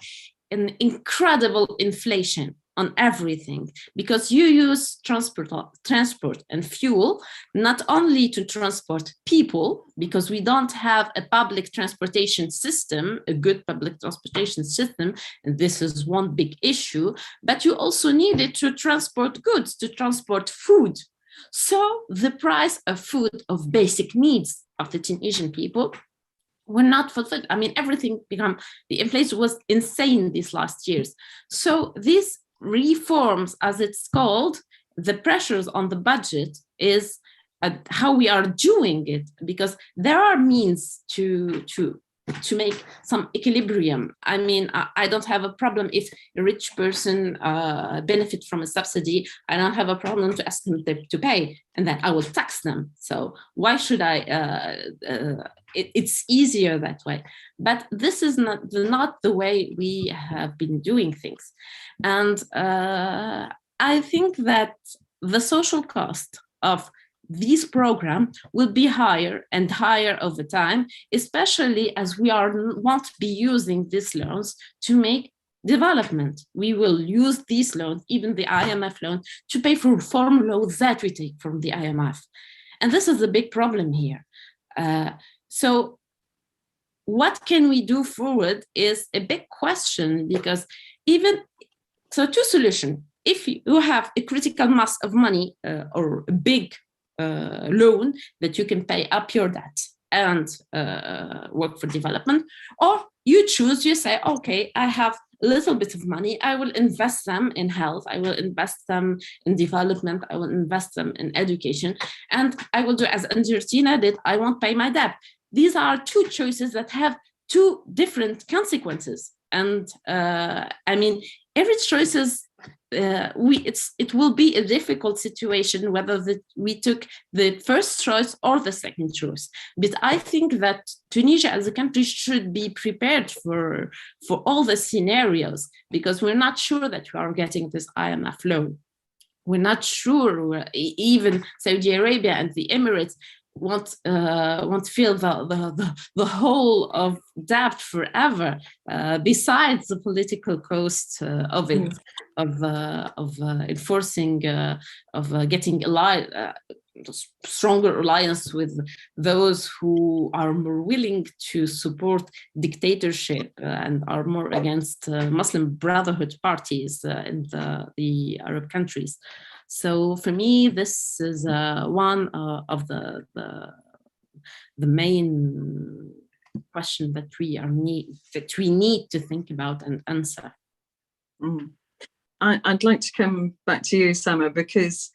an incredible inflation on everything, because you use transport and fuel, not only to transport people, because we don't have a public transportation system, a good public transportation system, and this is one big issue, but you also need it to transport goods, to transport food. So the price of food, of basic needs of the Tunisian people, were not fulfilled. I mean, everything the inflation was insane these last years. So these reforms, as it's called, the pressures on the budget is how we are doing it, because there are means to make some equilibrium. I mean, I don't have a problem if a rich person benefit from a subsidy. I don't have a problem to ask them to pay, and then I will tax them. So why should I? It's easier that way. But this is not the way we have been doing things. And I think that the social cost of this program will be higher and higher over time, especially as we won't be using these loans to make development. We will use these loans, even the IMF loan, to pay for reform loans that we take from the IMF. And this is a big problem here. So what can we do forward is a big question, because two solutions. If you have a critical mass of money or a big loan that you can pay up your debt and work for development, or you say, okay, I have a little bit of money, I will invest them in health, I will invest them in development, I will invest them in education, and I will do as Argentina did, I won't pay my debt. These are two choices that have two different consequences. And I mean, every choice is, it will be a difficult situation whether we took the first choice or the second choice. But I think that Tunisia as a country should be prepared for all the scenarios, because we're not sure that we are getting this IMF loan. We're not sure, even Saudi Arabia and the Emirates won't feel the whole of debt forever. Besides the political cost of it, of enforcing, of getting stronger alliance with those who are more willing to support dictatorship and are more against Muslim Brotherhood parties in the Arab countries. So for me, this is one of the main question that we need to think about and answer. I'd like to come back to you, Samah, because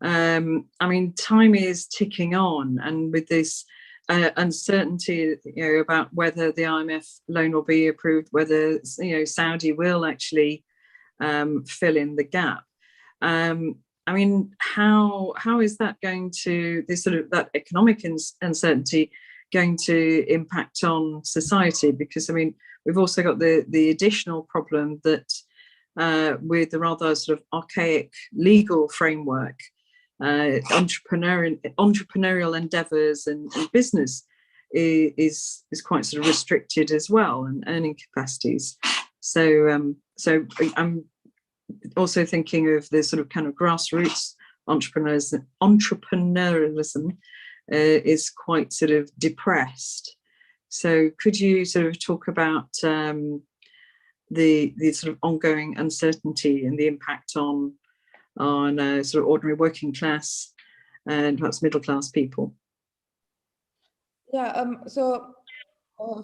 I mean, time is ticking on, and with this uncertainty, about whether the IMF loan will be approved, whether Saudi will actually fill in the gap. I mean, how is that going to, this sort of that economic uncertainty going to impact on society? Because I mean, we've also got the additional problem that with the rather sort of archaic legal framework, entrepreneurial endeavours and business is quite sort of restricted as well, and earning capacities. So I'm also thinking of the sort of kind of grassroots entrepreneurialism is quite sort of depressed. So could you sort of talk about the sort of ongoing uncertainty and the impact on sort of ordinary working class and perhaps middle class people? Yeah. So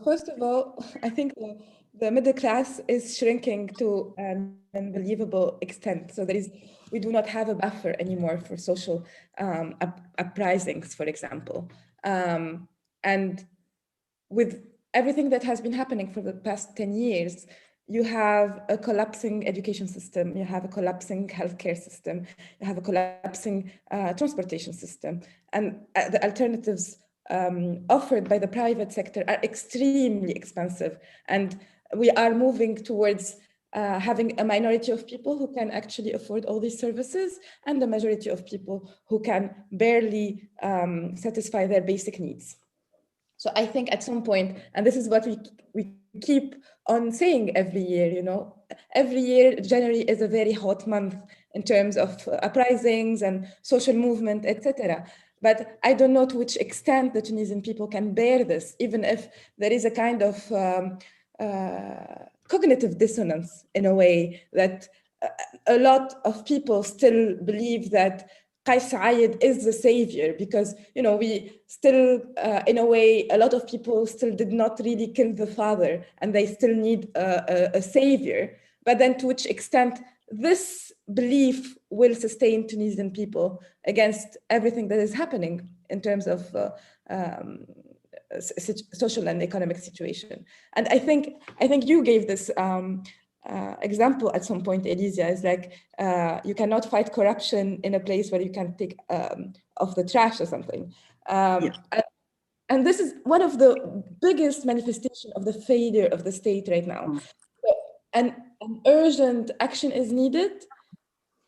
first of all, I think the middle class is shrinking to an unbelievable extent. So we do not have a buffer anymore for social uprisings, for example. And with everything that has been happening for the past 10 years, you have a collapsing education system, you have a collapsing healthcare system, you have a collapsing transportation system. And the alternatives offered by the private sector are extremely expensive. And we are moving towards having a minority of people who can actually afford all these services and the majority of people who can barely satisfy their basic needs. So I think at some point, and this is what we keep on saying every year, you know, every year January is a very hot month in terms of uprisings and social movement, etc. But I don't know to which extent the Tunisian people can bear this, even if there is a kind of cognitive dissonance in a way that a lot of people still believe that Saied is the savior, because, you know, we still, in a way, a lot of people still did not really kill the father and they still need a savior. But then to which extent this belief will sustain Tunisian people against everything that is happening in terms of social and economic situation. And I think you gave this example at some point, Elizia, is like you cannot fight corruption in a place where you can take off the trash or something. And this is one of the biggest manifestations of the failure of the state right now. And an urgent action is needed,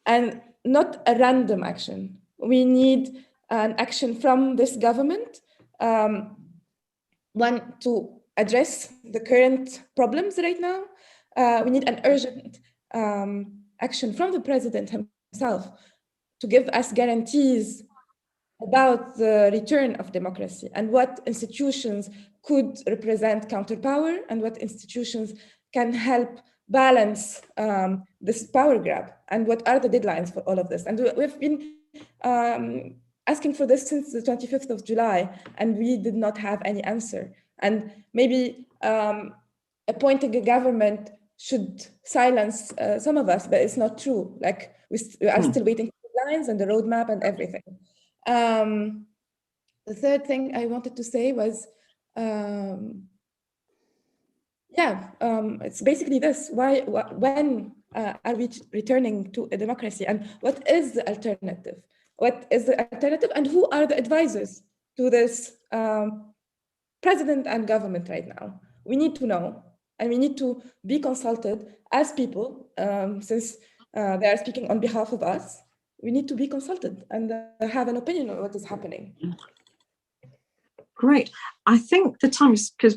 and not a random action. We need an action from this government, one, to address the current problems right now. We need an urgent action from the president himself to give us guarantees about the return of democracy and what institutions could represent counterpower and what institutions can help balance this power grab, and what are the deadlines for all of this. And we've been asking for this since the 25th of July, and we did not have any answer. And maybe appointing a government should silence some of us, but it's not true. Like we are still waiting for the lines and the roadmap and everything. The third thing I wanted to say was, it's basically this: when are we returning to a democracy, and what is the alternative? What is the alternative, and who are the advisors to this president and government right now? We need to know, and we need to be consulted as people, since they are speaking on behalf of us. We need to be consulted and have an opinion on what is happening. Great. I think the time is, because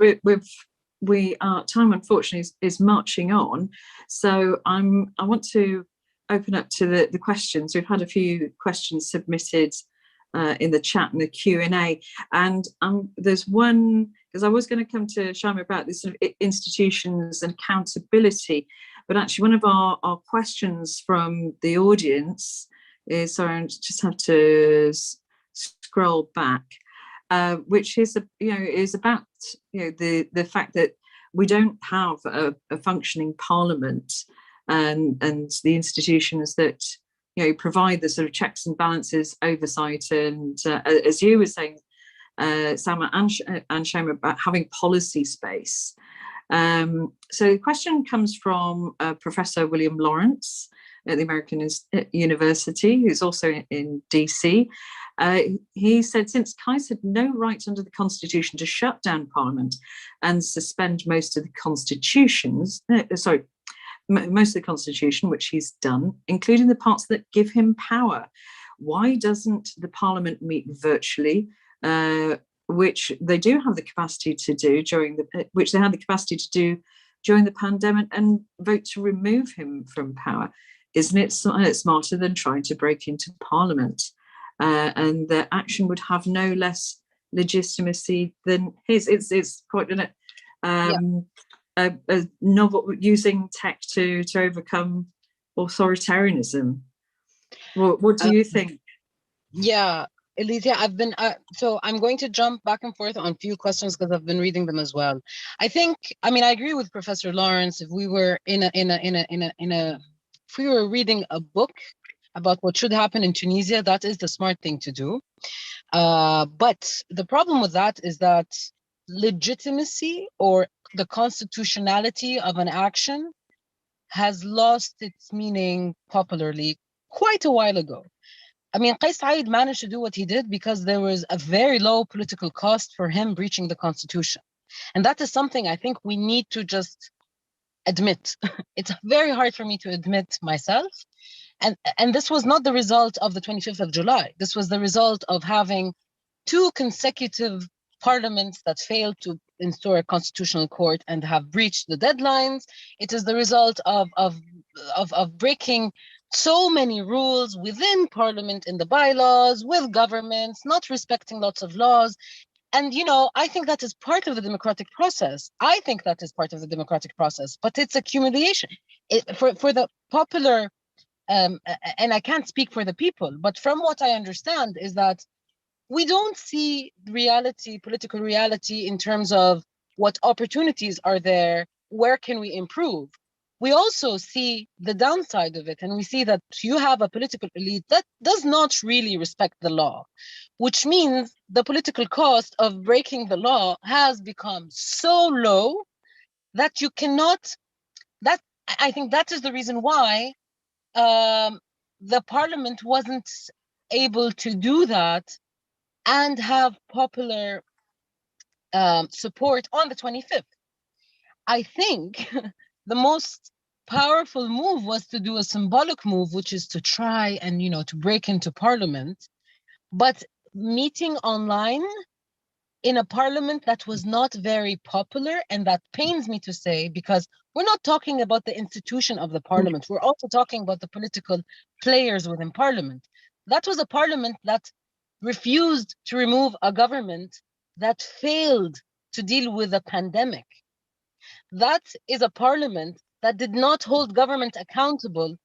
time unfortunately is marching on. So I want to open up to the questions. We've had a few questions submitted in the chat and the Q&A, and there's one, because I was going to come to Chaima about this sort of institutions and accountability, but actually one of our questions from the audience is, sorry, I just have to scroll back, which is about the fact that we don't have a functioning parliament, and the institutions that provide the sort of checks and balances, oversight, and as you were saying, Samah and Chaima, about having policy space. So the question comes from Professor William Lawrence at the American University, who's also in DC. He said, since Kais had no right under the Constitution to shut down Parliament and suspend most of the Constitution, which he's done, including the parts that give him power, why doesn't the Parliament meet virtually, which they do have the capacity to do during the pandemic, and vote to remove him from power? Isn't it smarter than trying to break into Parliament? And the action would have no less legitimacy than his. It's quite a novel, using tech to overcome authoritarianism. What do you think? Yeah, Elizia, I've been so I'm going to jump back and forth on a few questions because I've been reading them as well. I agree with Professor Lawrence. If we were if we were reading a book about what should happen in Tunisia. That is the smart thing to do. But the problem with that is that legitimacy or the constitutionality of an action has lost its meaning popularly quite a while ago. I mean, Saied managed to do what he did because there was a very low political cost for him breaching the constitution. And that is something I think we need to just admit. It's very hard for me to admit myself. And this was not the result of the 25th of July. This was the result of having two consecutive parliaments that failed to install a constitutional court and have breached the deadlines. It is the result of breaking so many rules within parliament, in the bylaws, with governments, not respecting lots of laws. And, you know, I think that is part of the democratic process. I think that is part of the democratic process, but it's accumulation. For the popular, and I can't speak for the people, but from what I understand is that we don't see reality, political reality, in terms of what opportunities are there, where can we improve. We also see the downside of it, and we see that you have a political elite that does not really respect the law, which means the political cost of breaking the law has become so low that you cannot, that I think that is the reason why the parliament wasn't able to do that and have popular support on the 25th. I think the most powerful move was to do a symbolic move, which is to try and, you know, to break into parliament, but meeting online in a parliament that was not very popular. And that pains me to say, because we're not talking about the institution of the parliament. We're also talking about the political players within parliament. That was a parliament that refused to remove a government that failed to deal with a pandemic. That is a parliament that did not hold government accountable,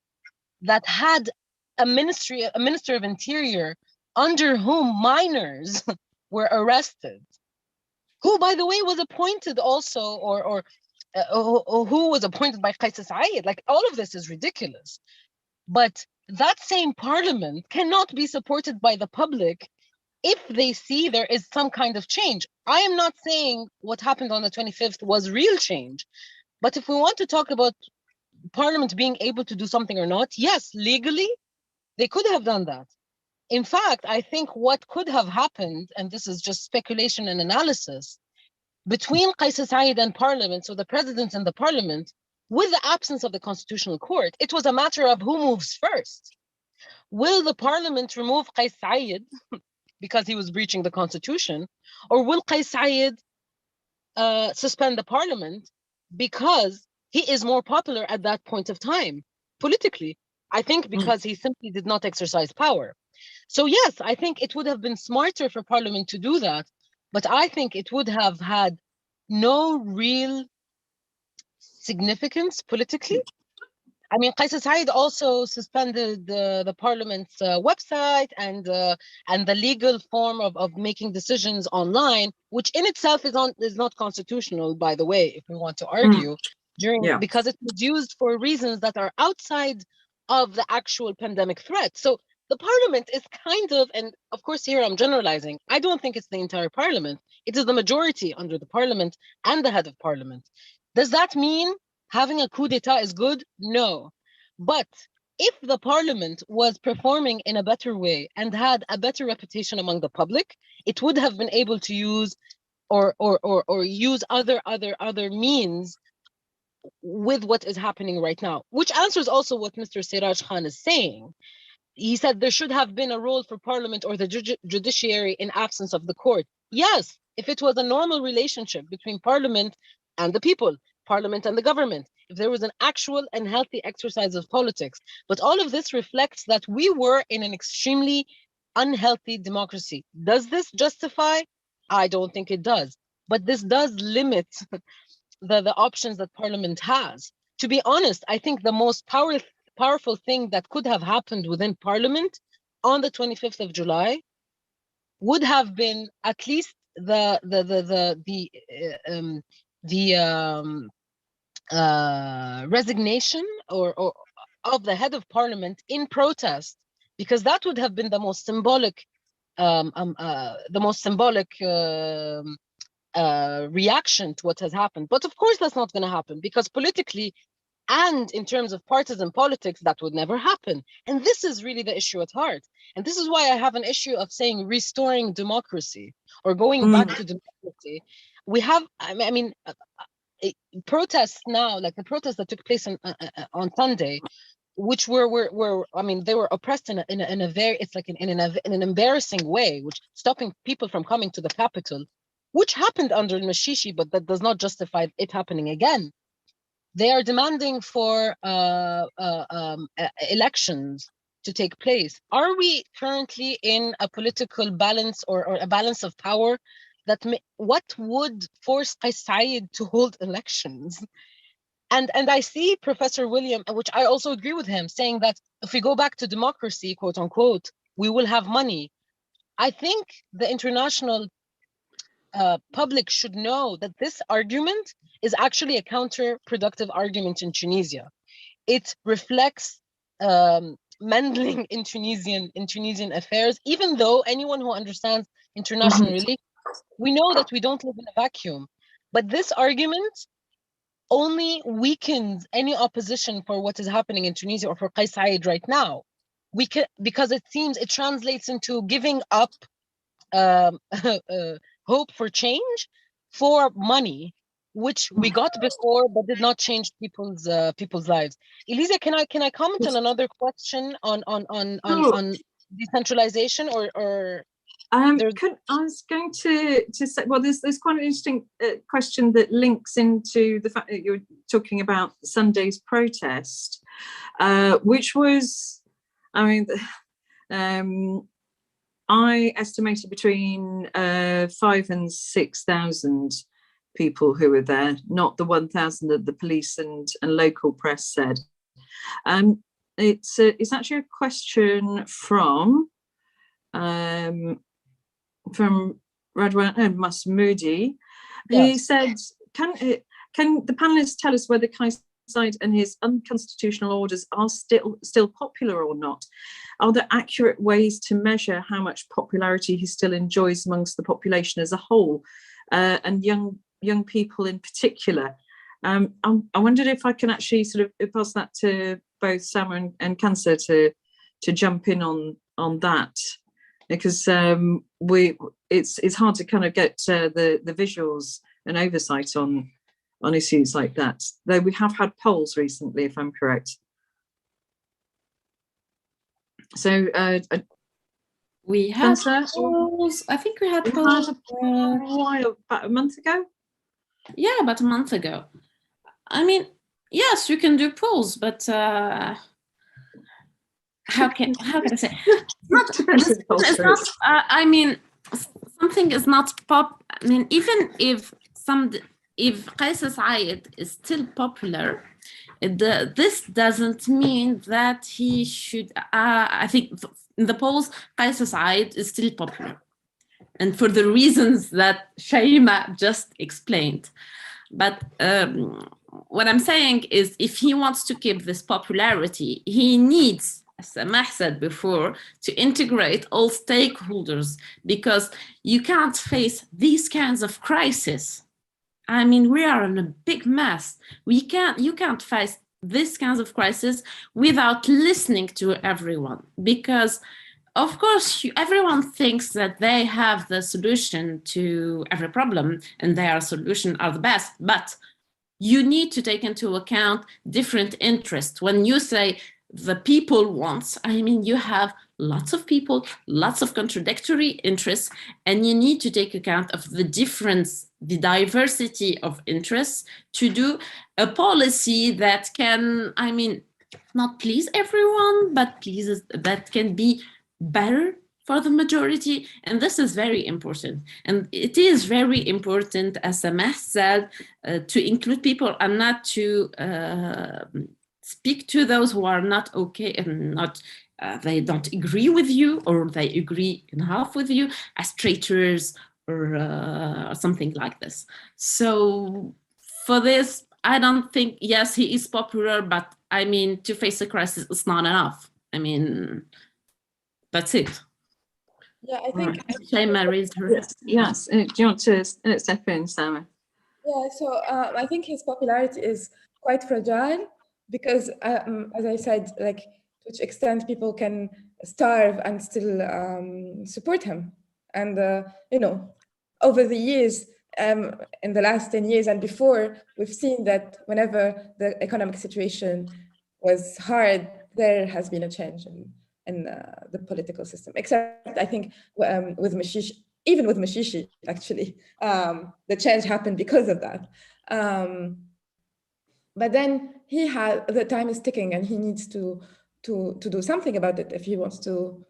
that had a minister of interior under whom minors were arrested, who, by the way, was appointed also, or who was appointed by Saied. Like, all of this is ridiculous. But that same parliament cannot be supported by the public if they see there is some kind of change. I am not saying what happened on the 25th was real change, but if we want to talk about parliament being able to do something or not, yes, legally, they could have done that. In fact, I think what could have happened, and this is just speculation and analysis, between Saied and parliament, so the president and the parliament, with the absence of the constitutional court, it was a matter of who moves first. Will the parliament remove Saied because he was breaching the constitution, or will Saied suspend the parliament because he is more popular at that point of time politically? I think because he simply did not exercise power. So yes, I think it would have been smarter for parliament to do that, but I think it would have had no real significance politically. I mean, Saied also suspended the parliament's website and the legal form of making decisions online, which in itself is not constitutional, by the way, if we want to argue, because it was used for reasons that are outside of the actual pandemic threat. So the parliament is kind of, and of course here I'm generalizing, I don't think it's the entire parliament. It is the majority under the parliament and the head of parliament. Does that mean having a coup d'etat is good? No. But if the parliament was performing in a better way and had a better reputation among the public, it would have been able to use or use other means with what is happening right now, which answers also what Mr. Siraj Khan is saying. He said there should have been a role for parliament or the judiciary in absence of the court. Yes, if it was a normal relationship between parliament and the people, parliament and the government, if there was an actual and healthy exercise of politics. But all of this reflects that we were in an extremely unhealthy democracy. Does this justify? I don't think it does. But this does limit the options that parliament has. To be honest, I think the most powerful thing that could have happened within parliament on the 25th of July would have been at least the resignation or of the head of parliament in protest because that would have been the most symbolic reaction to what has happened. But of course, that's not going to happen, because politically and in terms of partisan politics, that would never happen. And this is really the issue at heart. And this is why I have an issue of saying restoring democracy or going back to democracy. We have, I mean, protests now, like the protests that took place on Sunday, which were I mean, they were oppressed in a very, it's like in an embarrassing way, which stopping people from coming to the capital, which happened under Mashishi, but that does not justify it happening again. They are demanding for elections to take place. Are we currently in a political balance or a balance of power that what would force Saied to hold elections? And I see Professor William, which I also agree with him, saying that if we go back to democracy, quote unquote, we will have money. I think the international public should know that this argument is actually a counterproductive argument in Tunisia. It reflects meddling in Tunisian affairs, even though anyone who understands international relations, we know that we don't live in a vacuum. But this argument only weakens any opposition for what is happening in Tunisia or for Kais Saied right now. Because it seems it translates into giving up hope for change for money, which we got before but did not change people's lives. Elizia, can I comment on another question on decentralization or I was going to say, well, there's quite an interesting question that links into the fact that you're talking about Sunday's protest, which was, I mean, I estimated between 5,000 and 6,000 people who were there, not the 1,000 that the police and local press said. It's actually a question from Radwan Masmoudi. Yes. He said, can the panelists tell us whether Kais Saied and his unconstitutional orders are still popular or not? Are there accurate ways to measure how much popularity he still enjoys amongst the population as a whole, and young people in particular? I wondered if I can actually sort of pass that to both Samah and Khansa to jump in on that, because it's hard to kind of get the visuals and oversight on issues like that, though we have had polls recently, if I'm correct. So we had polls. I think we had polls about a month ago. Yeah, about a month ago. I mean, yes, you can do polls, but how can I say? It's not. I mean, something is not pop. I mean, even if Kais Saied is still popular, this doesn't mean that he should. I think in the polls, Kais Saied is still popular, and for the reasons that Chaima just explained. But what I'm saying is, if he wants to keep this popularity, he needs, as Samah said before, to integrate all stakeholders, because you can't face these kinds of crises. I mean, we are in a big mess. You can't face these kinds of crises without listening to everyone, because of course, everyone thinks that they have the solution to every problem and their solutions are the best, but you need to take into account different interests. When you say the people wants, I mean, you have lots of people, lots of contradictory interests, and you need to take account of the difference, the diversity of interests to do a policy that can, I mean, not please everyone, but that can be better for the majority. And this is very important. And it is very important, as Samah said, to include people and not to speak to those who are not okay and not they don't agree with you, or they agree in half with you, as traitors or something like this. So for this, I don't think, yes, he is popular, but I mean, to face a crisis is not enough. I mean, That's it. Yeah, I think Chaima raised her hand. Yes. Do you want to step in, Samah? Yeah, so I think his popularity is quite fragile because, as I said, like to which extent people can starve and still support him. And, over the years, in the last 10 years and before, we've seen that whenever the economic situation was hard, there has been a change in the political system. Except, I think, with Mashishi, even with Mashishi, actually, the change happened because of that. But then the time is ticking, and he needs to do something about it if he wants to,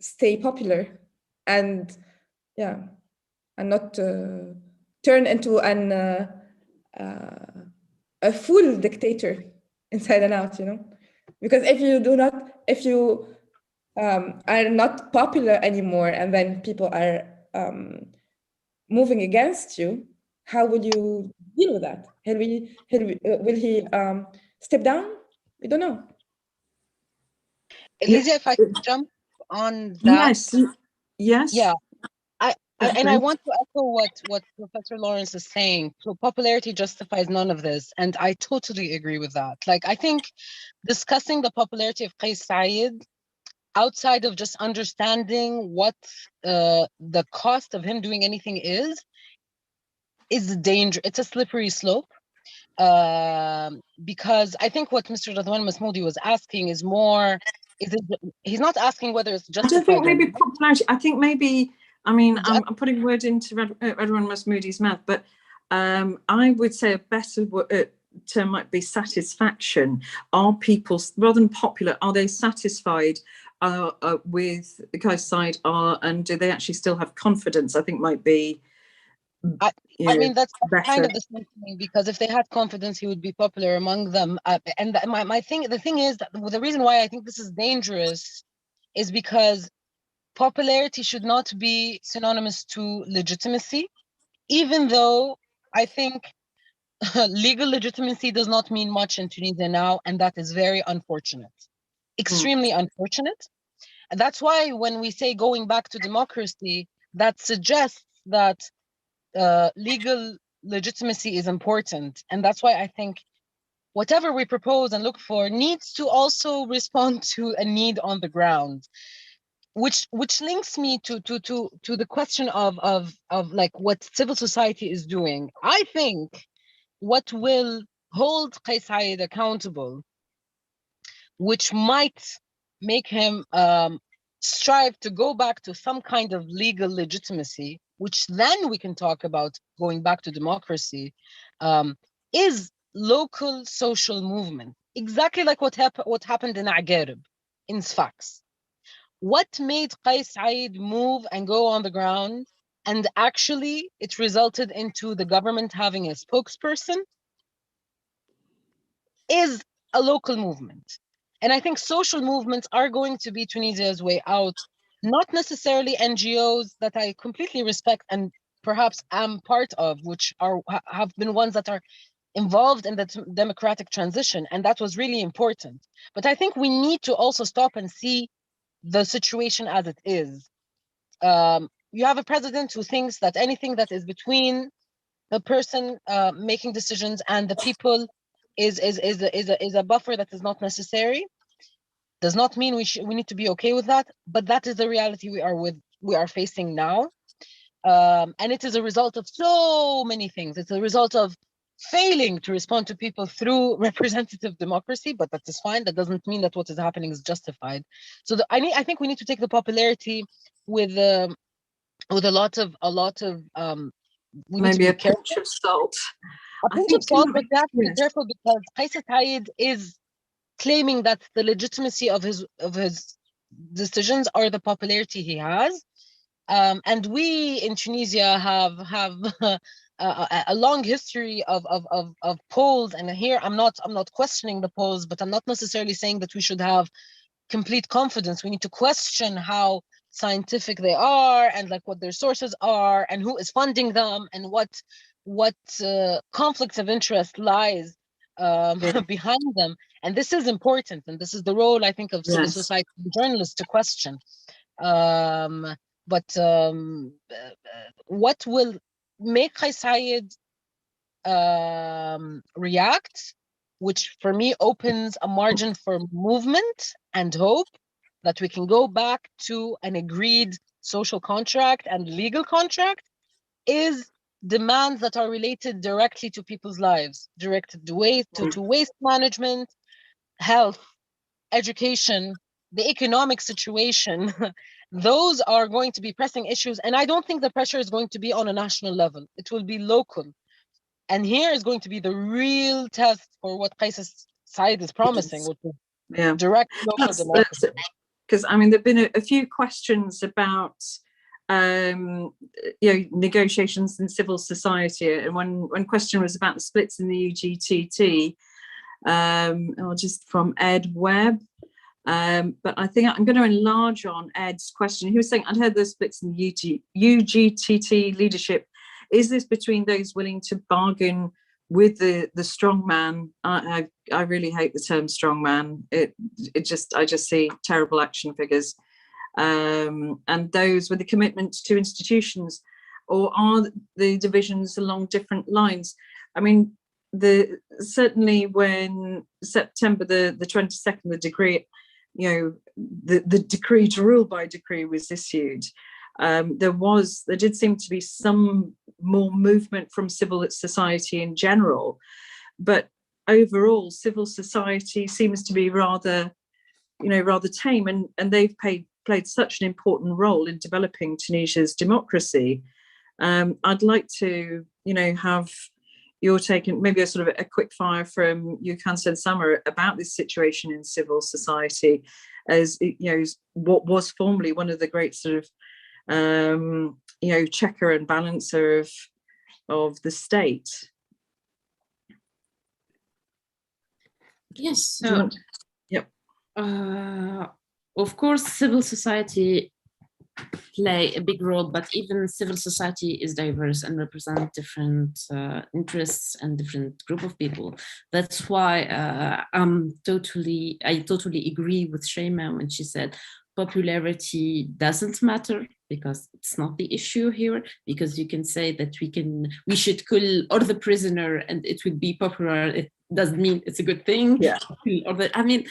stay popular, and not turn into a full dictator inside and out. Because if you are not popular anymore, and then people are moving against you, how will you deal with that? Will he step down? We don't know. Elizia, if I could jump on that. Yes. Yeah. I want to echo what Professor Lawrence is saying. So popularity justifies none of this, and I totally agree with that. Like, I think discussing the popularity of Qais Saied outside of just understanding what the cost of him doing anything is a danger. It's a slippery slope. Because I think what Mr. Radwan Masmoudi was asking is more, he's not asking whether it's justified. I don't think maybe popularity. I think maybe, I'm putting words into Radwan Masmoudi's mouth, but I would say a better term might be satisfaction. Are people, rather than popular, are they satisfied with the Qais Saied, and do they actually still have confidence? I think might be. I mean, that's better. Kind of the same thing, because if they had confidence, he would be popular among them. And the thing is that the reason why I think this is dangerous is because popularity should not be synonymous to legitimacy, even though I think legal legitimacy does not mean much in Tunisia now, and that is very unfortunate, extremely unfortunate. And that's why when we say going back to democracy, that suggests that legal legitimacy is important. And that's why I think whatever we propose and look for needs to also respond to a need on the ground, which links me to the question of like what civil society is doing. I think what will hold Qais Saied accountable, which might make him strive to go back to some kind of legal legitimacy, which then we can talk about going back to democracy, is local social movement, exactly like what happened in Agarib, in Sfax. What made Qais Saied move and go on the ground, and actually it resulted into the government having a spokesperson, is a local movement. And I think social movements are going to be Tunisia's way out, not necessarily NGOs that I completely respect and perhaps am part of, which have been ones that are involved in the democratic transition. And that was really important. But I think we need to also stop and see the situation as it is. You have a president who thinks that anything that is between the person making decisions and the people is a buffer that is not necessary. Does not mean we need to be okay with that, but that is the reality we are facing now, and it is a result of so many things. It's a result of failing to respond to people through representative democracy, but that is fine. That doesn't mean that what is happening is justified. So I think we need to take the popularity with a lot of we need maybe to a pinch of salt. A pinch of salt, but you have to be careful, because Qais Saied is claiming that the legitimacy of his decisions are the popularity he has, and we in Tunisia have a long history of polls. And here I'm not questioning the polls, but I'm not necessarily saying that we should have complete confidence. We need to question how scientific they are, and like what their sources are, and who is funding them, and what conflicts of interest lies behind them. And this is important. And this is the role, I think, of civil society and journalists to question. But what will make Saied react, which for me opens a margin for movement and hope that we can go back to an agreed social contract and legal contract, is demands that are related directly to people's lives, directed to waste management, health, education, the economic situation. Those are going to be pressing issues. And I don't think the pressure is going to be on a national level. It will be local. And here is going to be the real test for what Saied is promising, which is direct local democracy. Because I mean, there've been a few questions about negotiations in civil society, and one question was about the splits in the UGTT, or just from Ed Webb. But I think I'm going to enlarge on Ed's question. He was saying, I'd heard the splits in the UGTT leadership. Is this between those willing to bargain with the strong man? I really hate the term strong man. I just see terrible action figures. And those with the commitment to institutions, or are the divisions along different lines? I mean, certainly when September the 22nd, the decree, the decree to rule by decree was issued. There did seem to be some more movement from civil society in general, but overall civil society seems to be rather tame, and they've played such an important role in developing Tunisia's democracy. I'd like to have your take, and maybe a sort of a quick fire from you, Khansa and Samah, about this situation in civil society, as what was formerly one of the great sort of checker and balancer of the state. Yes. So, of course, civil society play a big role, but even civil society is diverse and represent different interests and different group of people. That's why I totally agree with Chaima when she said popularity doesn't matter, because it's not the issue here, because you can say that we should kill or the prisoner and it would be popular. It doesn't mean it's a good thing. Yeah.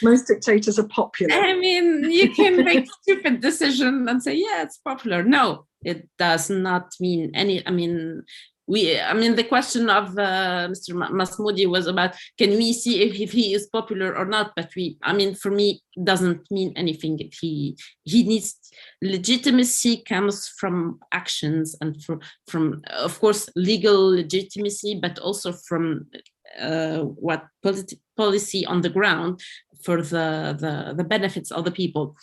Most dictators are popular. I mean, you can make stupid decision and say, yeah, it's popular. No, it does not mean any. The question of Mr. Masmoudi was about, can we see if he is popular or not? But for me, it doesn't mean anything. He needs legitimacy, comes from actions and from of course legal legitimacy, but also from what policy on the ground for the benefits of the people.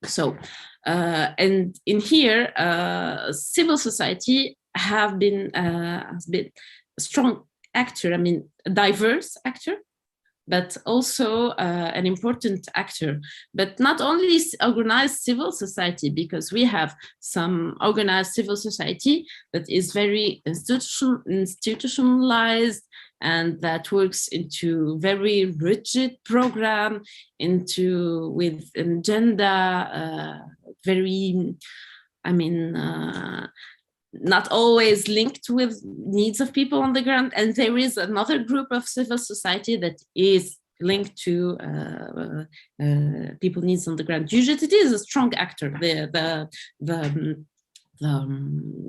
So and in here, civil society has been a strong actor, a diverse actor, but also an important actor. But not only organized civil society, because we have some organized civil society that is very institutionalized, and that works into very rigid program, with an agenda, not always linked with needs of people on the ground. And there is another group of civil society that is linked to people needs on the ground. UGTT is a strong actor. The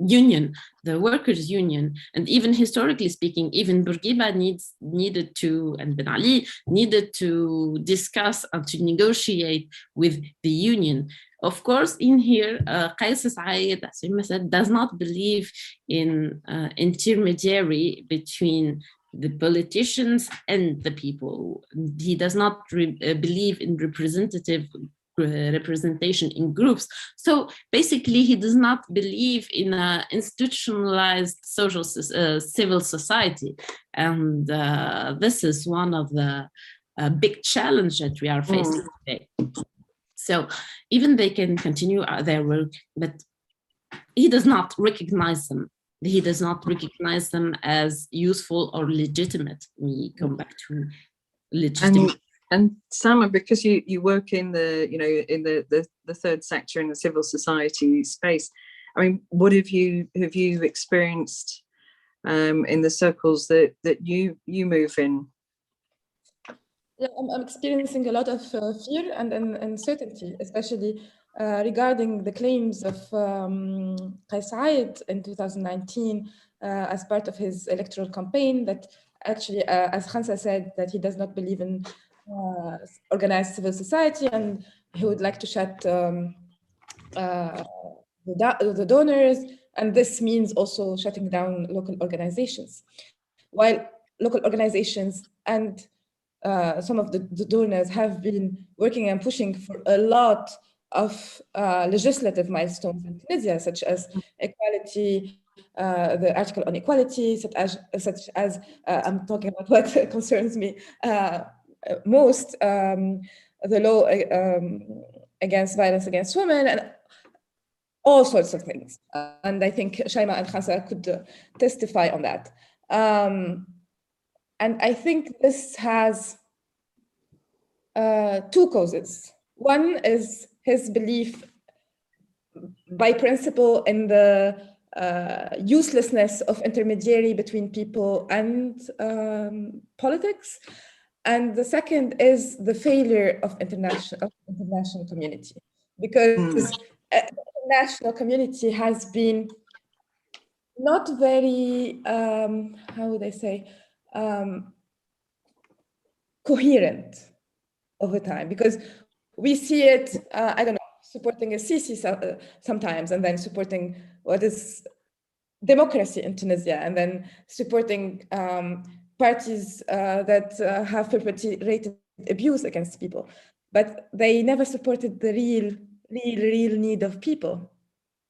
union, the workers' union, and even historically speaking, even Bourguiba needed to, and Ben Ali needed to discuss and to negotiate with the union. Of course, in here, Saied, as Chaima said, does not believe in intermediary between the politicians and the people. He does not believe in representation in groups. So basically, he does not believe in an institutionalized civil society. And this is one of the big challenges that we are facing today. So even they can continue their work, but he does not recognize them he does not recognize them as useful or legitimate. We come back to legitimate. And Samah, because you work in the in the third sector in the civil society space, I mean, what have you experienced in the circles that you move in? Yeah, I'm experiencing a lot of fear and uncertainty, especially regarding the claims of Saied in 2019 as part of his electoral campaign that actually, as Khansa said, that he does not believe in organized civil society and he would like to shut the donors, and this means also shutting down local organizations. While local organizations and some of the donors have been working and pushing for a lot of legislative milestones in Tunisia, such as equality, the article on equality, such as I'm talking about what concerns me most, the law against violence against women, and all sorts of things. And I think Chaima and Khansa could testify on that. And I think this has two causes. One is his belief by principle in the uselessness of intermediary between people and politics. And the second is the failure of international community, because the international community has been not very, how would I say, coherent over time, because we see it, I don't know, supporting a Sisi sometimes, and then supporting what is democracy in Tunisia, and then supporting parties that have perpetrated abuse against people, but they never supported the real need of people.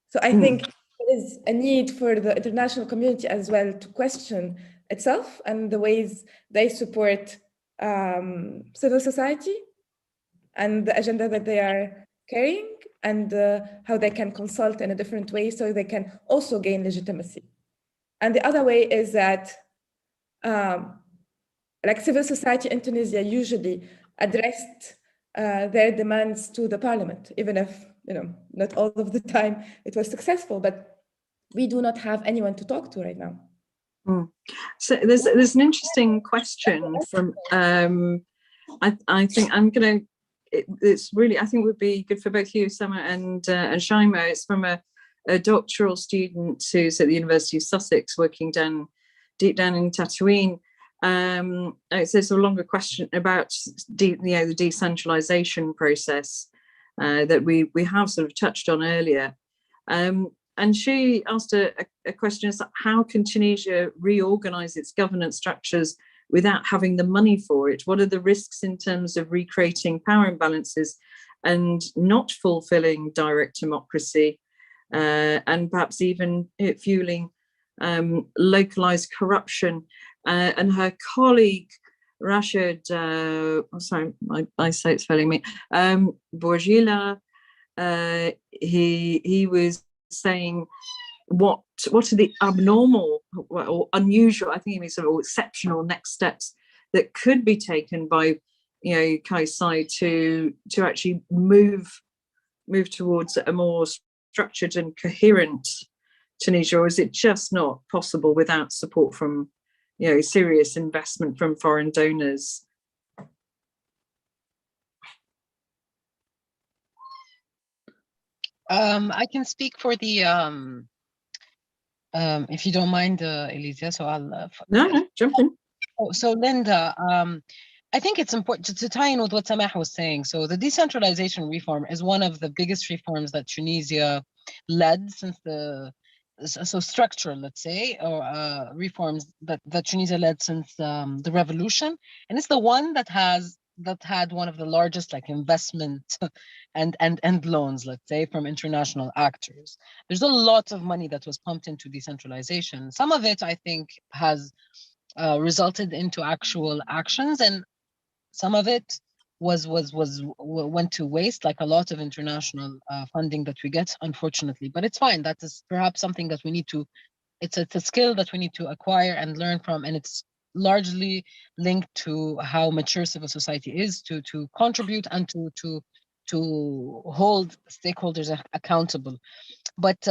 So I think there is a need for the international community as well to question itself and the ways they support civil society and the agenda that they are carrying, and how they can consult in a different way so they can also gain legitimacy. And the other way is that like civil society in Tunisia usually addressed their demands to the parliament, even if not all of the time it was successful, but we do not have anyone to talk to right now. So there's an interesting question from I think I'm gonna it's really, I think would be good for both you, Samah and Chaima. It's from a doctoral student who's at the University of Sussex, working deep down in Tatooine. It says a longer question about the decentralization process that we have sort of touched on earlier. And she asked a question: is how can Tunisia reorganize its governance structures without having the money for it? What are the risks in terms of recreating power imbalances and not fulfilling direct democracy, and perhaps even fueling localized corruption? And her colleague Rashid, sorry, my eyesight's failing me, Bourgila, he was saying what are the abnormal or unusual, I think he means sort of exceptional next steps that could be taken by Saied to actually move towards a more structured and coherent Tunisia, or is it just not possible without support from serious investment from foreign donors? I can speak for the if you don't mind, Elizia, so I'll no, jump in. Oh, so Linda, I think it's important to tie in with what Samah was saying. So the decentralization reform is one of the biggest reforms that Tunisia led since structural, let's say, or reforms that Tunisia led since the revolution, and it's the one that had one of the largest investment and loans, let's say, from international actors. There's a lot of money that was pumped into decentralization. Some of it, I think, has resulted into actual actions, and some of it went to waste, like a lot of international funding that we get, unfortunately. But it's fine. That is perhaps something that we need to it's a skill that we need to acquire and learn from, and it's largely linked to how mature civil society is to contribute and to hold stakeholders accountable. But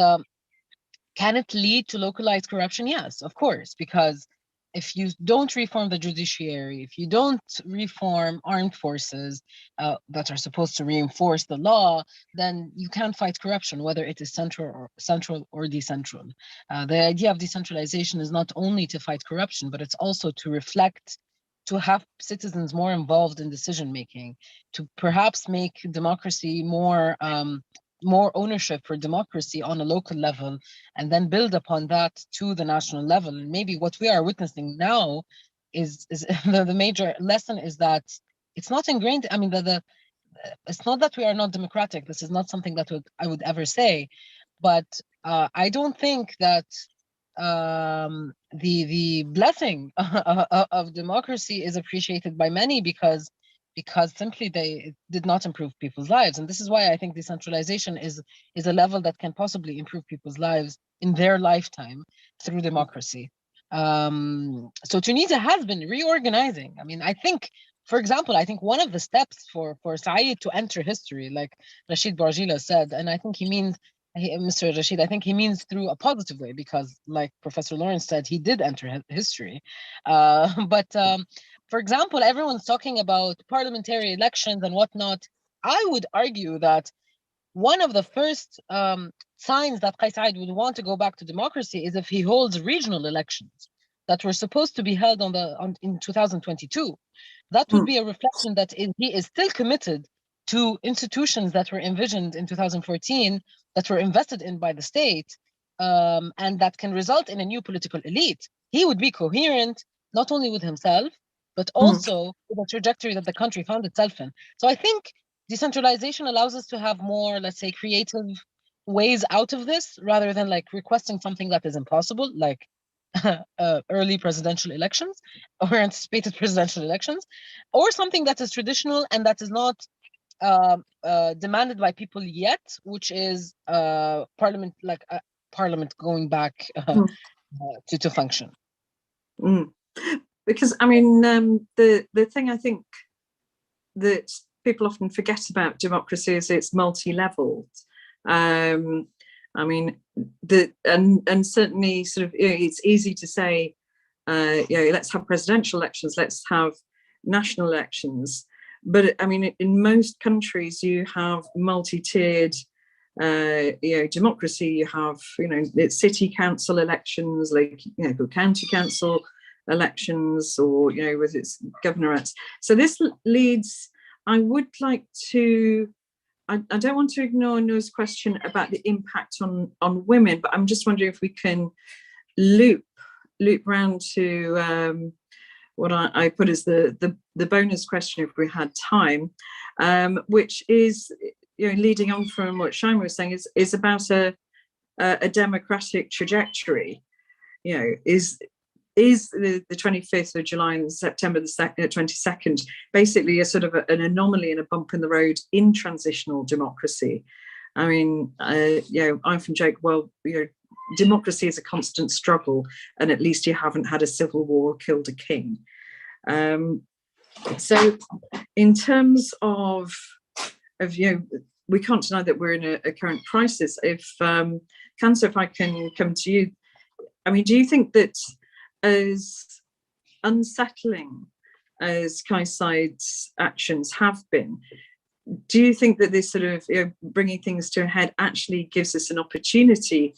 can it lead to localized corruption? Yes, of course, because if you don't reform the judiciary, if you don't reform armed forces that are supposed to reinforce the law, then you can't fight corruption, whether it is central or decentral. The idea of decentralization is not only to fight corruption, but it's also to reflect, to have citizens more involved in decision making, to perhaps make democracy more ownership for democracy on a local level, and then build upon that to the national level. And maybe what we are witnessing now is the major lesson is that it's not ingrained. I mean, it's not that we are not democratic. This is not something that I would ever say, but I don't think that the blessing of democracy is appreciated by many because simply they did not improve people's lives. And this is why I think decentralization is a level that can possibly improve people's lives in their lifetime through democracy. So Tunisia has been reorganizing. I mean, I think, for example, I think one of the steps for Saied to enter history, like Rashid Bourguila said, and I think he means, Mr. Rashid, I think he means through a positive way, because like Professor Lawrence said, he did enter history. But for example, everyone's talking about parliamentary elections and whatnot. I would argue that one of the first signs that Kais Saied would want to go back to democracy is if he holds regional elections that were supposed to be held in 2022. That would be a reflection that he is still committed to institutions that were envisioned in 2014, that were invested in by the state, and that can result in a new political elite. He would be coherent, not only with himself, but also with the trajectory that the country found itself in. So I think decentralization allows us to have more, let's say, creative ways out of this, rather than like requesting something that is impossible, like early presidential elections or anticipated presidential elections, or something that is traditional and that is not demanded by people yet, which is parliament, like parliament going back to function. Because I mean, the thing I think that people often forget about democracy is it's multi-leveled. I mean, and certainly sort of, you know, it's easy to say, you know, let's have presidential elections, let's have national elections. But I mean, in most countries, you have multi-tiered, you know, democracy. You have, you know, it's city council elections, like, you know, county council elections, or, you know, with its governorates. So this leads, I would like to, I don't want to ignore Noor's question about the impact on women, but I'm just wondering if we can loop round to what I put as the bonus question, if we had time, which is, you know, leading on from what Chaima was saying, is about a democratic trajectory. You know, is the 25th of July and September the 22nd basically a sort of an anomaly and a bump in the road in transitional democracy? I mean, you know, I often joke, well, you know, democracy is a constant struggle, and at least you haven't had a civil war or killed a king. So in terms of, you know, we can't deny that we're in a current crisis. If Khansa, if I can come to you, I mean, do you think that, as unsettling as Kais Saied's actions have been, do you think that this sort of, you know, bringing things to a head actually gives us an opportunity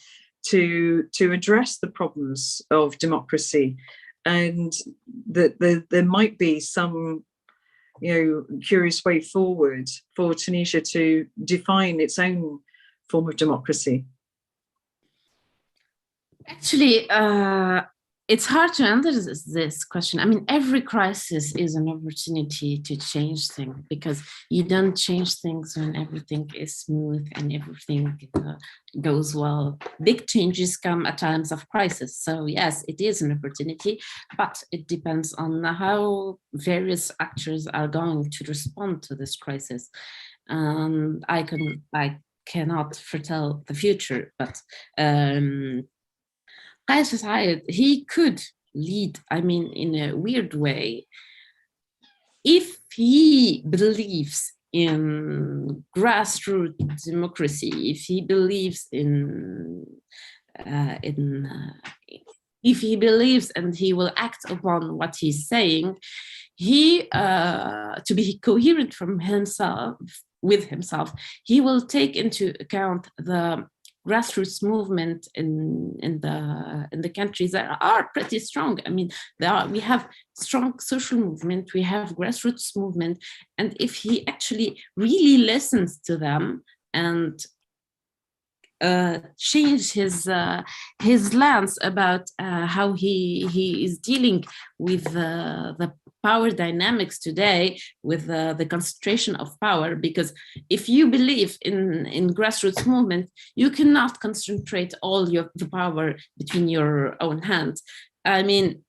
to address the problems of democracy, and that there might be some, you know, curious way forward for Tunisia to define its own form of democracy? Actually, it's hard to answer this question. I mean, every crisis is an opportunity to change things, because you don't change things when everything is smooth and everything goes well. Big changes come at times of crisis. So yes, it is an opportunity, but it depends on how various actors are going to respond to this crisis. I cannot foretell the future, but Saied, he could lead, I mean, in a weird way, if he believes in grassroots democracy, if he believes if he believes and he will act upon what he's saying, he to be coherent from himself with himself, he will take into account the grassroots movement in the countries that are pretty strong. I mean, we have strong social movement, we have grassroots movement, and if he actually really listens to them and change his lens about how he is dealing with the power dynamics today, with the concentration of power, because if you believe in grassroots movement, you cannot concentrate all the power between your own hands. I mean,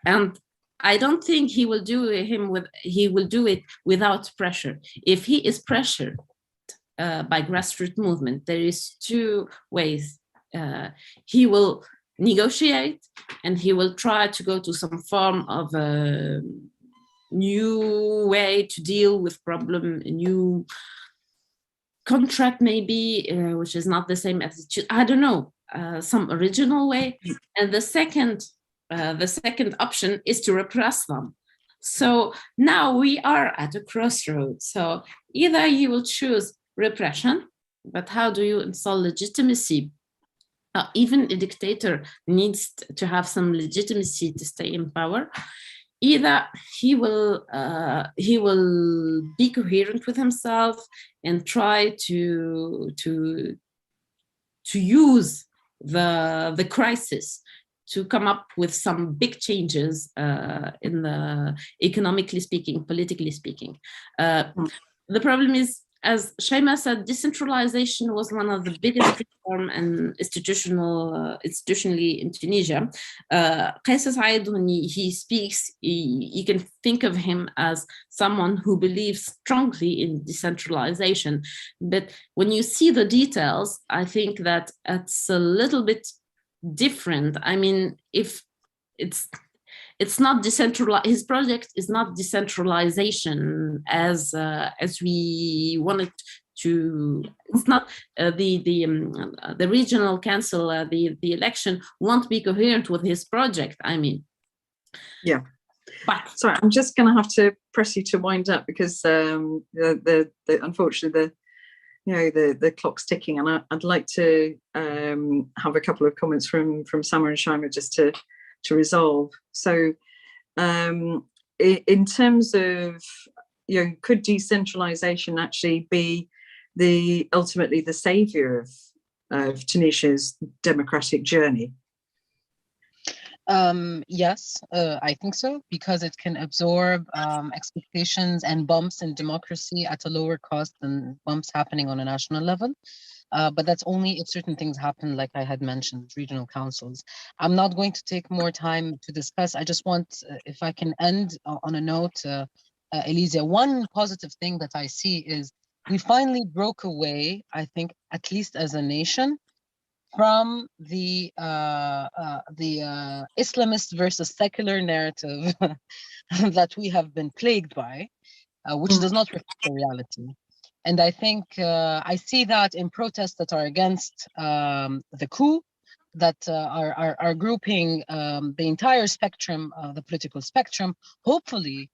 and I don't think he will do it without pressure. If he is pressured by grassroots movement, there is two ways. He will negotiate and he will try to go to some form of a new way to deal with problem, a new contract maybe, which is not the same as, I don't know, some original way. And the second option is to repress them. So now we are at a crossroads. So either you will choose repression, but how do you install legitimacy? Even a dictator needs to have some legitimacy to stay in power. Either he will be coherent with himself and try to use the crisis to come up with some big changes in the economically speaking, politically speaking. The problem is, as Chaima said, decentralization was one of the biggest reform and institutionally in Tunisia. Saied, when he speaks, you can think of him as someone who believes strongly in decentralization. But when you see the details, I think that it's a little bit different. I mean, if it's not decentralized, his project is not decentralization as we wanted to. It's not the regional council, the election won't be coherent with his project. I mean, yeah. But sorry, I'm just going to have to press you to wind up because unfortunately the clock's ticking, and I'd like to have a couple of comments from Samah and Chaima just to resolve. So in terms of, could decentralization actually be ultimately the savior of Tunisia's democratic journey? Yes, I think so, because it can absorb expectations and bumps in democracy at a lower cost than bumps happening on a national level. But that's only if certain things happen, like I had mentioned, regional councils. I'm not going to take more time to discuss. I just want, if I can end on a note, Elizia, one positive thing that I see is we finally broke away, I think, at least as a nation, from the Islamist versus secular narrative that we have been plagued by, which does not reflect the reality. And I think I see that in protests that are against the coup, that are grouping the entire spectrum, the political spectrum. Hopefully,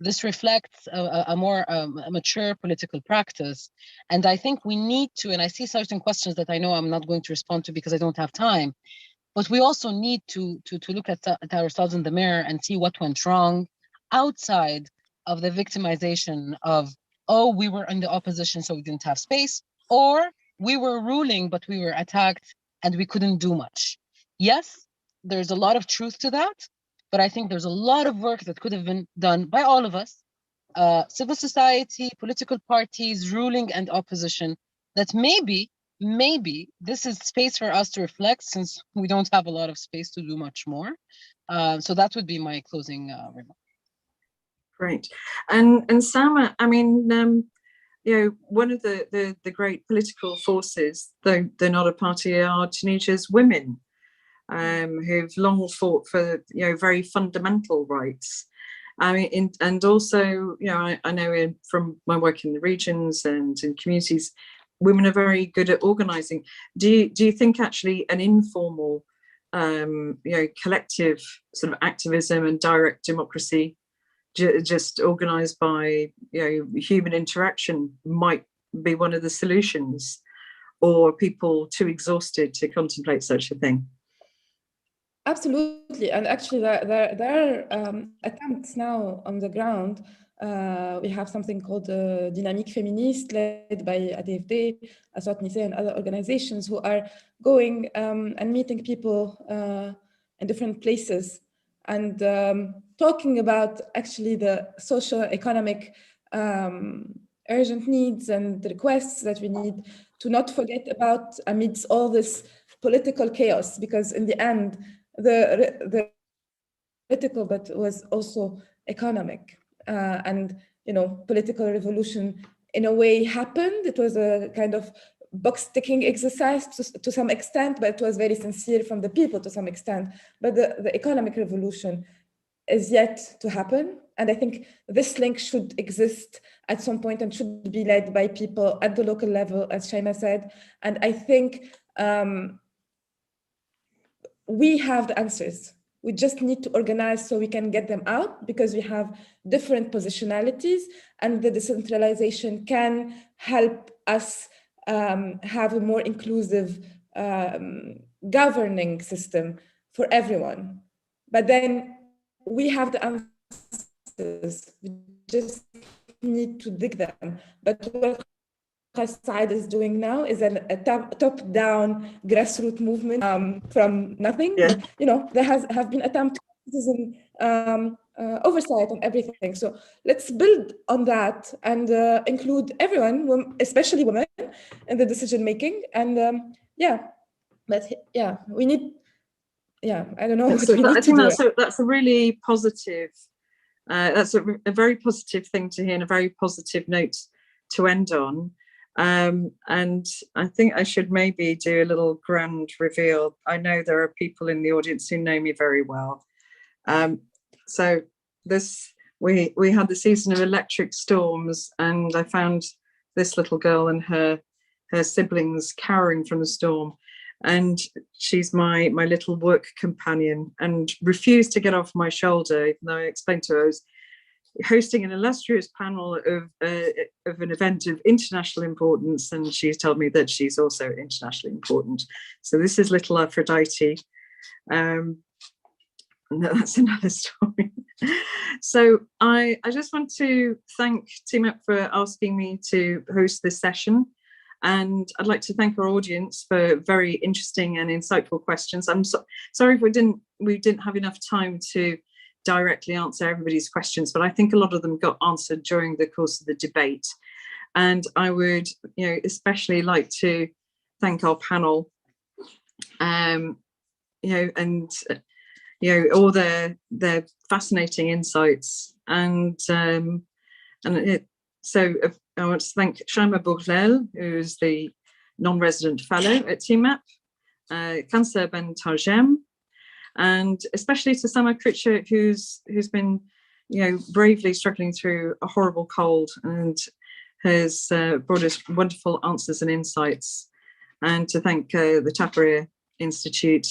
this reflects a more mature political practice. And I think we need to, and I see certain questions that I know I'm not going to respond to because I don't have time, but we also need to look at ourselves in the mirror and see what went wrong outside of the victimization of, oh, we were in the opposition, so we didn't have space, or we were ruling, but we were attacked and we couldn't do much. Yes, there's a lot of truth to that, but I think there's a lot of work that could have been done by all of us, civil society, political parties, ruling and opposition, that maybe this is space for us to reflect, since we don't have a lot of space to do much more. So that would be my closing remark. Great. And Samah, I mean, one of the great political forces, though they're not a party, are Tunisia's women, who've long fought for very fundamental rights. I mean, and also, I know from my work in the regions and in communities, women are very good at organising. Do you think actually an informal, collective sort of activism and direct democracy, just organised by human interaction, might be one of the solutions, or are people too exhausted to contemplate such a thing? Absolutely, and actually there are attempts now on the ground. We have something called Dynamique Féministe, led by ADFD, Assot Nisa, and other organizations who are going and meeting people in different places and talking about actually the socio-economic urgent needs and the requests that we need to not forget about amidst all this political chaos, because in the end, the political, but was also economic, and political revolution in a way happened. It was a kind of box ticking exercise to some extent, but it was very sincere from the people to some extent. But the economic revolution is yet to happen, and I think this link should exist at some point and should be led by people at the local level, as Chaima said. And I think we have the answers. We just need to organize so we can get them out, because we have different positionalities, and the decentralization can help us have a more inclusive governing system for everyone. But then we have the answers. We just need to dig them. But what Saied is doing now is a top-down grassroots movement from nothing. Yeah. But, there have been attempts to oversight on everything. So let's build on that and include everyone, especially women, in the decision making. And we need. Yeah, I don't know what we need to do. That's a really positive. That's a very positive thing to hear, and a very positive note to end on. And I think I should maybe do a little grand reveal. I know there are people in the audience who know me very well. So we had the season of electric storms, and I found this little girl and her siblings cowering from the storm. And she's my little work companion, and refused to get off my shoulder, even though I explained to her I was hosting an illustrious panel of an event of international importance, and she's told me that she's also internationally important. So this is little Aphrodite. That's another story. So I just want to thank TIMEP for asking me to host this session. And I'd like to thank our audience for very interesting and insightful questions. I'm sorry if we didn't have enough time to directly answer everybody's questions, but I think a lot of them got answered during the course of the debate. And I would, especially like to thank our panel, and all their fascinating insights. And so I want to thank Chaima Bouhlel, who is the non-resident fellow at TIMEP, Khansa Ben Tarjem, and especially to Samah Krichah, who's been, bravely struggling through a horrible cold and has brought us wonderful answers and insights. And to thank the Tahrir Institute,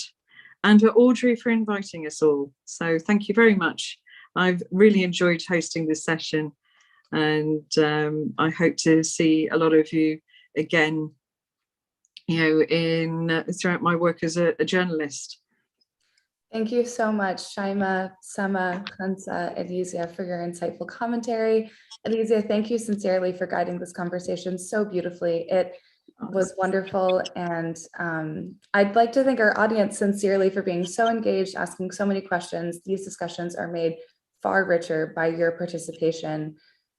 and to Audrey for inviting us all. So thank you very much. I've really enjoyed hosting this session, and I hope to see a lot of you again, throughout my work as a journalist. Thank you so much, Chaima, Samah, Khansa, Elizia, for your insightful commentary. Elizia, thank you sincerely for guiding this conversation so beautifully. It was wonderful, and I'd like to thank our audience sincerely for being so engaged, asking so many questions. These discussions are made far richer by your participation.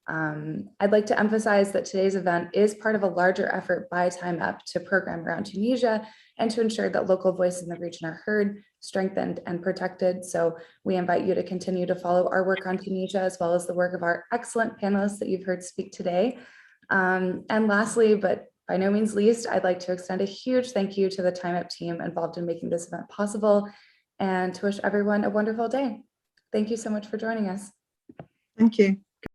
I'd like to emphasize that today's event is part of a larger effort by TIMEP to program around Tunisia and to ensure that local voices in the region are heard, strengthened, and protected. So we invite you to continue to follow our work on Tunisia, as well as the work of our excellent panelists that you've heard speak today. And lastly, but by no means least, I'd like to extend a huge thank you to the TIMEP team involved in making this event possible, and to wish everyone a wonderful day. Thank you so much for joining us. Thank you.